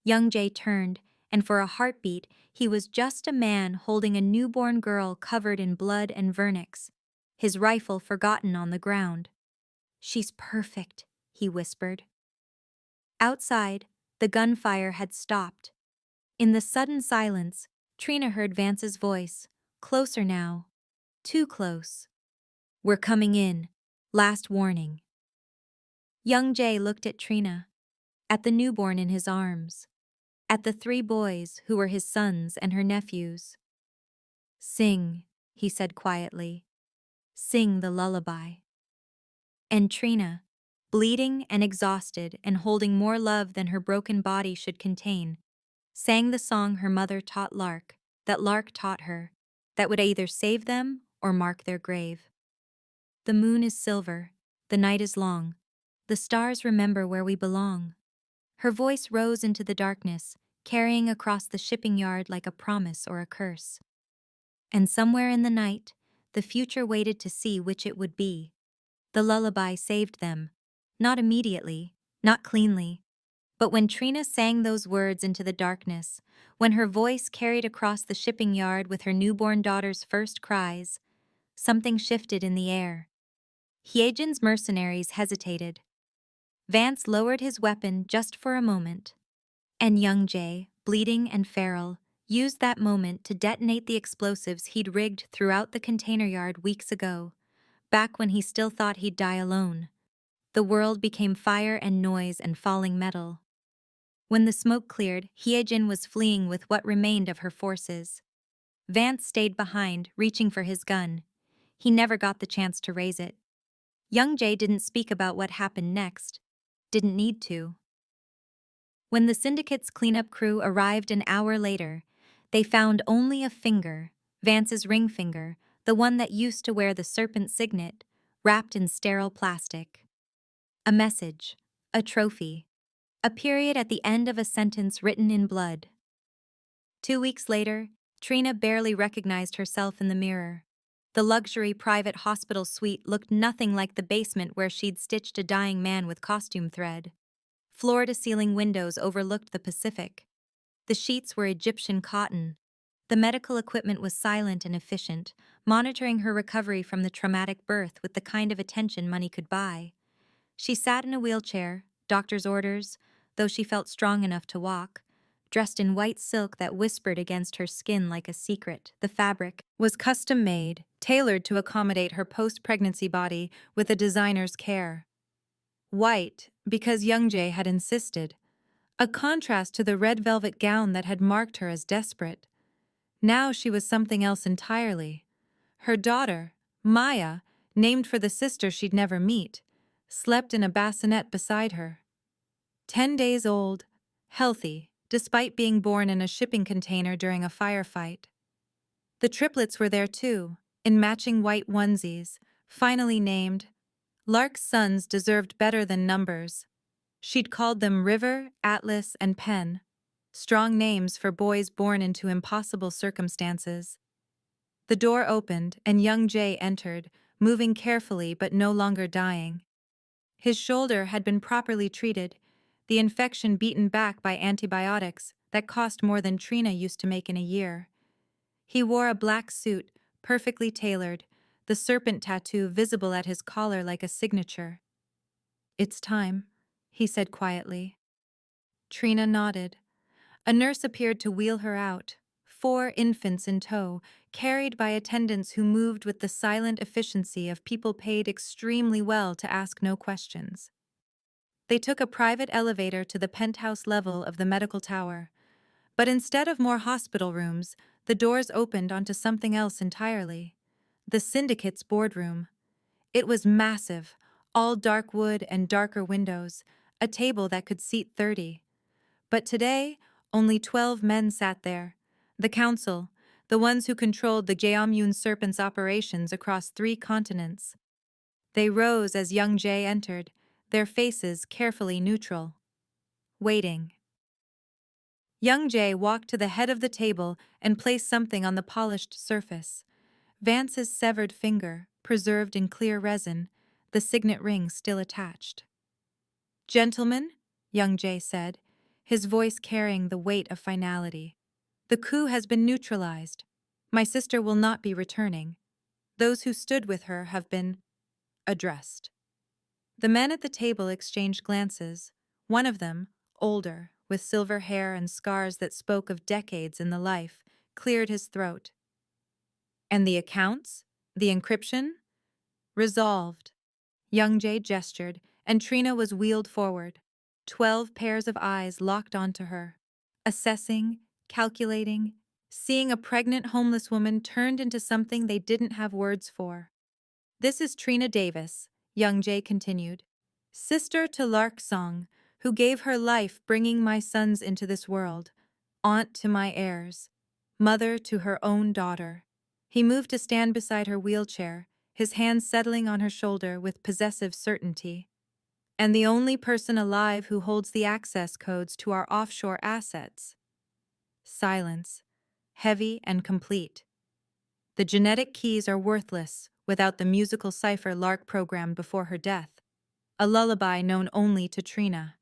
Young Jae turned, and for a heartbeat, he was just a man holding a newborn girl covered in blood and vernix, his rifle forgotten on the ground. "She's perfect," he whispered. Outside, the gunfire had stopped. In the sudden silence, Trina heard Vance's voice, closer now, too close. "We're coming in. Last warning." Young Jae looked at Trina, at the newborn in his arms, at the 3 boys who were his sons and her nephews. "Sing," he said quietly. "Sing the lullaby." And Trina, bleeding and exhausted and holding more love than her broken body should contain, sang the song her mother taught Lark, that Lark taught her, that would either save them or mark their grave. "The moon is silver, the night is long, the stars remember where we belong." Her voice rose into the darkness, carrying across the shipping yard like a promise or a curse. And somewhere in the night, the future waited to see which it would be. The lullaby saved them, not immediately, not cleanly, but when Trina sang those words into the darkness, when her voice carried across the shipping yard with her newborn daughter's first cries, something shifted in the air. Hyejin's mercenaries hesitated. Vance lowered his weapon just for a moment, and Young Jae, bleeding and feral, used that moment to detonate the explosives he'd rigged throughout the container yard weeks ago, back when he still thought he'd die alone. The world became fire and noise and falling metal. When the smoke cleared, Hyejin was fleeing with what remained of her forces. Vance stayed behind, reaching for his gun. He never got the chance to raise it. Young Jae didn't speak about what happened next. Didn't need to. When the syndicate's cleanup crew arrived an hour later, they found only a finger, Vance's ring finger, the one that used to wear the serpent signet, wrapped in sterile plastic. A message, a trophy, a period at the end of a sentence written in blood. 2 weeks later, Trina barely recognized herself in the mirror. The luxury private hospital suite looked nothing like the basement where she'd stitched a dying man with costume thread. Floor-to-ceiling windows overlooked the Pacific. The sheets were Egyptian cotton. The medical equipment was silent and efficient, monitoring her recovery from the traumatic birth with the kind of attention money could buy. She sat in a wheelchair, doctor's orders, though she felt strong enough to walk, dressed in white silk that whispered against her skin like a secret. The fabric was custom-made, tailored to accommodate her post-pregnancy body with a designer's care. White, because Young Jae had insisted, a contrast to the red velvet gown that had marked her as desperate. Now she was something else entirely. Her daughter, Maya, named for the sister she'd never meet, slept in a bassinet beside her. 10 days old, healthy, despite being born in a shipping container during a firefight. The triplets were there too, in matching white onesies, finally named. Lark's sons deserved better than numbers. She'd called them River, Atlas, and Pen, strong names for boys born into impossible circumstances. The door opened and young Jae entered, moving carefully but no longer dying. His shoulder had been properly treated, the infection beaten back by antibiotics that cost more than Trina used to make in a year. He wore a black suit, perfectly tailored, the serpent tattoo visible at his collar like a signature. "It's time," he said quietly. Trina nodded. A nurse appeared to wheel her out, 4 infants in tow, carried by attendants who moved with the silent efficiency of people paid extremely well to ask no questions. They took a private elevator to the penthouse level of the medical tower. But instead of more hospital rooms, the doors opened onto something else entirely. The syndicate's boardroom. It was massive, all dark wood and darker windows, a table that could seat 30. But today, only 12 men sat there. The council, the ones who controlled the Jeomyun Serpent's operations across 3 continents. They rose as young Jae entered, their faces carefully neutral. Waiting. Young Jae walked to the head of the table and placed something on the polished surface. Vance's severed finger, preserved in clear resin, the signet ring still attached. "Gentlemen," young Jae said, his voice carrying the weight of finality, "the coup has been neutralized. My sister will not be returning. Those who stood with her have been addressed." The men at the table exchanged glances. One of them, older, with silver hair and scars that spoke of decades in the life, cleared his throat. "And the accounts? The encryption?" "Resolved." Young Jae gestured, and Trina was wheeled forward. 12 pairs of eyes locked onto her, assessing, calculating, seeing a pregnant homeless woman turned into something they didn't have words for. "This is Trina Davis," young Jae continued, "sister to Lark Song, who gave her life bringing my sons into this world, aunt to my heirs, mother to her own daughter." He moved to stand beside her wheelchair, his hand settling on her shoulder with possessive certainty. "And the only person alive who holds the access codes to our offshore assets." Silence, heavy and complete. "The genetic keys are worthless without the musical cipher Lark programmed before her death, a lullaby known only to Trina."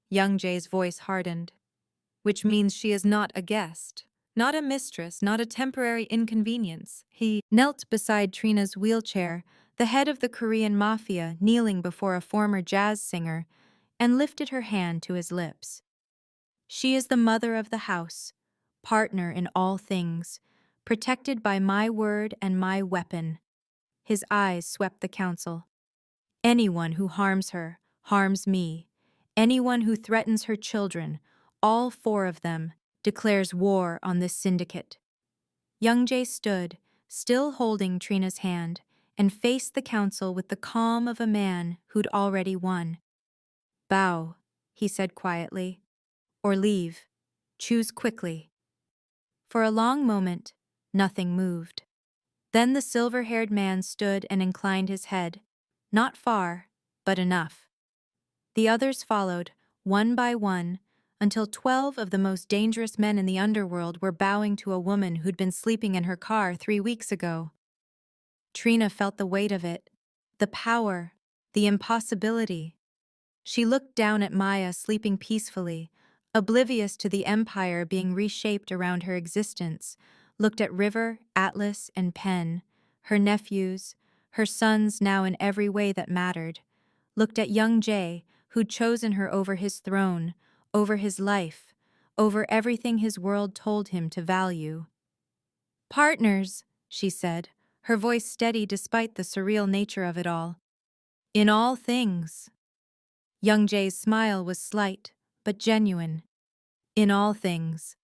Young Jae's voice hardened. "Which means she is not a guest, not a mistress, not a temporary inconvenience." He knelt beside Trina's wheelchair, the head of the Korean Mafia kneeling before a former jazz singer, and lifted her hand to his lips. "She is the mother of the house, partner in all things, protected by my word and my weapon." His eyes swept the council. "Anyone who harms her, harms me. Anyone who threatens her children, all four of them, declares war on this syndicate." Young Jay stood, still holding Trina's hand, and faced the council with the calm of a man who'd already won. "Bow," he said quietly, "or leave. Choose quickly." For a long moment, nothing moved. Then the silver-haired man stood and inclined his head. Not far, but enough. The others followed, one by one, until 12 of the most dangerous men in the underworld were bowing to a woman who'd been sleeping in her car 3 weeks ago. Trina felt the weight of it, the power, the impossibility. She looked down at Maya sleeping peacefully, oblivious to the empire being reshaped around her existence, looked at River, Atlas, and Pen, her nephews, her sons now in every way that mattered, looked at young Jay, who'd chosen her over his throne, over his life, over everything his world told him to value. "Partners," she said, her voice steady despite the surreal nature of it all. "In all things." Young Jay's smile was slight, but genuine. "In all things."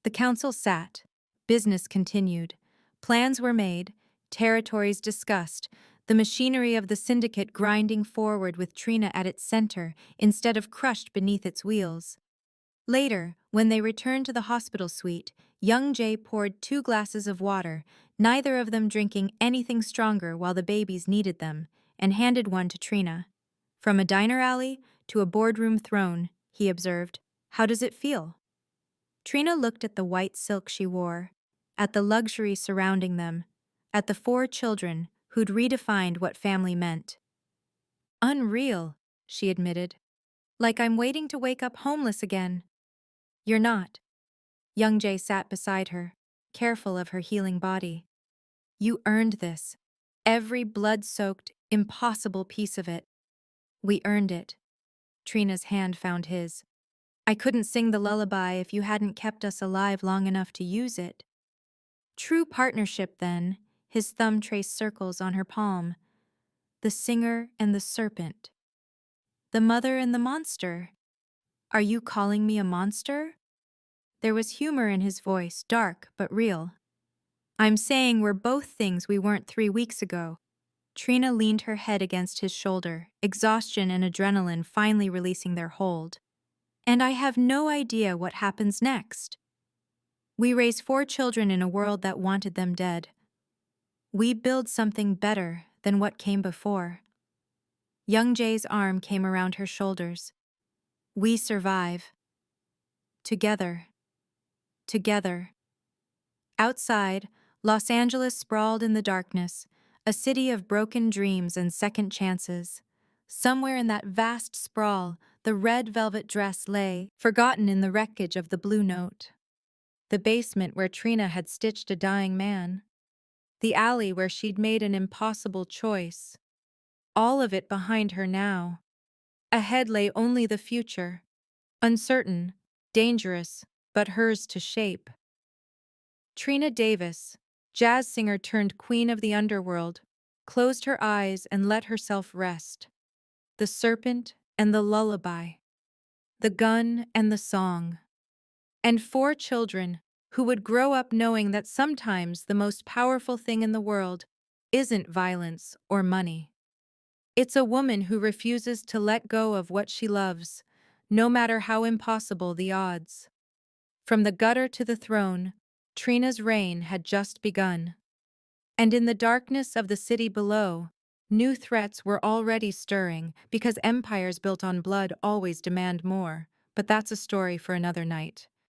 The council sat. Business continued. Plans were made, territories discussed, the machinery of the syndicate grinding forward with Trina at its center instead of crushed beneath its wheels. Later, when they returned to the hospital suite, young Jay poured 2 glasses of water, neither of them drinking anything stronger while the babies needed them, and handed one to Trina. "From a diner alley to a boardroom throne," he observed. "How does it feel?" Trina looked at the white silk she wore, at the luxury surrounding them, at the 4 children who'd redefined what family meant. "Unreal," she admitted. "Like I'm waiting to wake up homeless again." "You're not." Young Jay sat beside her, careful of her healing body. "You earned this. Every blood-soaked, impossible piece of it." "We earned it." Trina's hand found his. "I couldn't sing the lullaby if you hadn't kept us alive long enough to use it." "True partnership, then." His thumb traced circles on her palm. "The singer and the serpent. The mother and the monster." "Are you calling me a monster?" There was humor in his voice, dark but real. "I'm saying we're both things we weren't 3 weeks ago." Trina leaned her head against his shoulder, exhaustion and adrenaline finally releasing their hold. "And I have no idea what happens next. We raise 4 children in a world that wanted them dead. We build something better than what came before." Young Jay's arm came around her shoulders. "We survive. Together. Together." Outside, Los Angeles sprawled in the darkness, a city of broken dreams and second chances. Somewhere in that vast sprawl, the red velvet dress lay, forgotten in the wreckage of the Blue Note. The basement where Trina had stitched a dying man. The alley where she'd made an impossible choice. All of it behind her now. Ahead lay only the future. Uncertain, dangerous, but hers to shape. Trina Davis, jazz singer turned queen of the underworld, closed her eyes and let herself rest. The serpent and the lullaby. The gun and the song. And 4 children who would grow up knowing that sometimes the most powerful thing in the world isn't violence or money. It's a woman who refuses to let go of what she loves, no matter how impossible the odds. From the gutter to the throne, Trina's reign had just begun. And in the darkness of the city below, new threats were already stirring because empires built on blood always demand more, but that's a story for another night.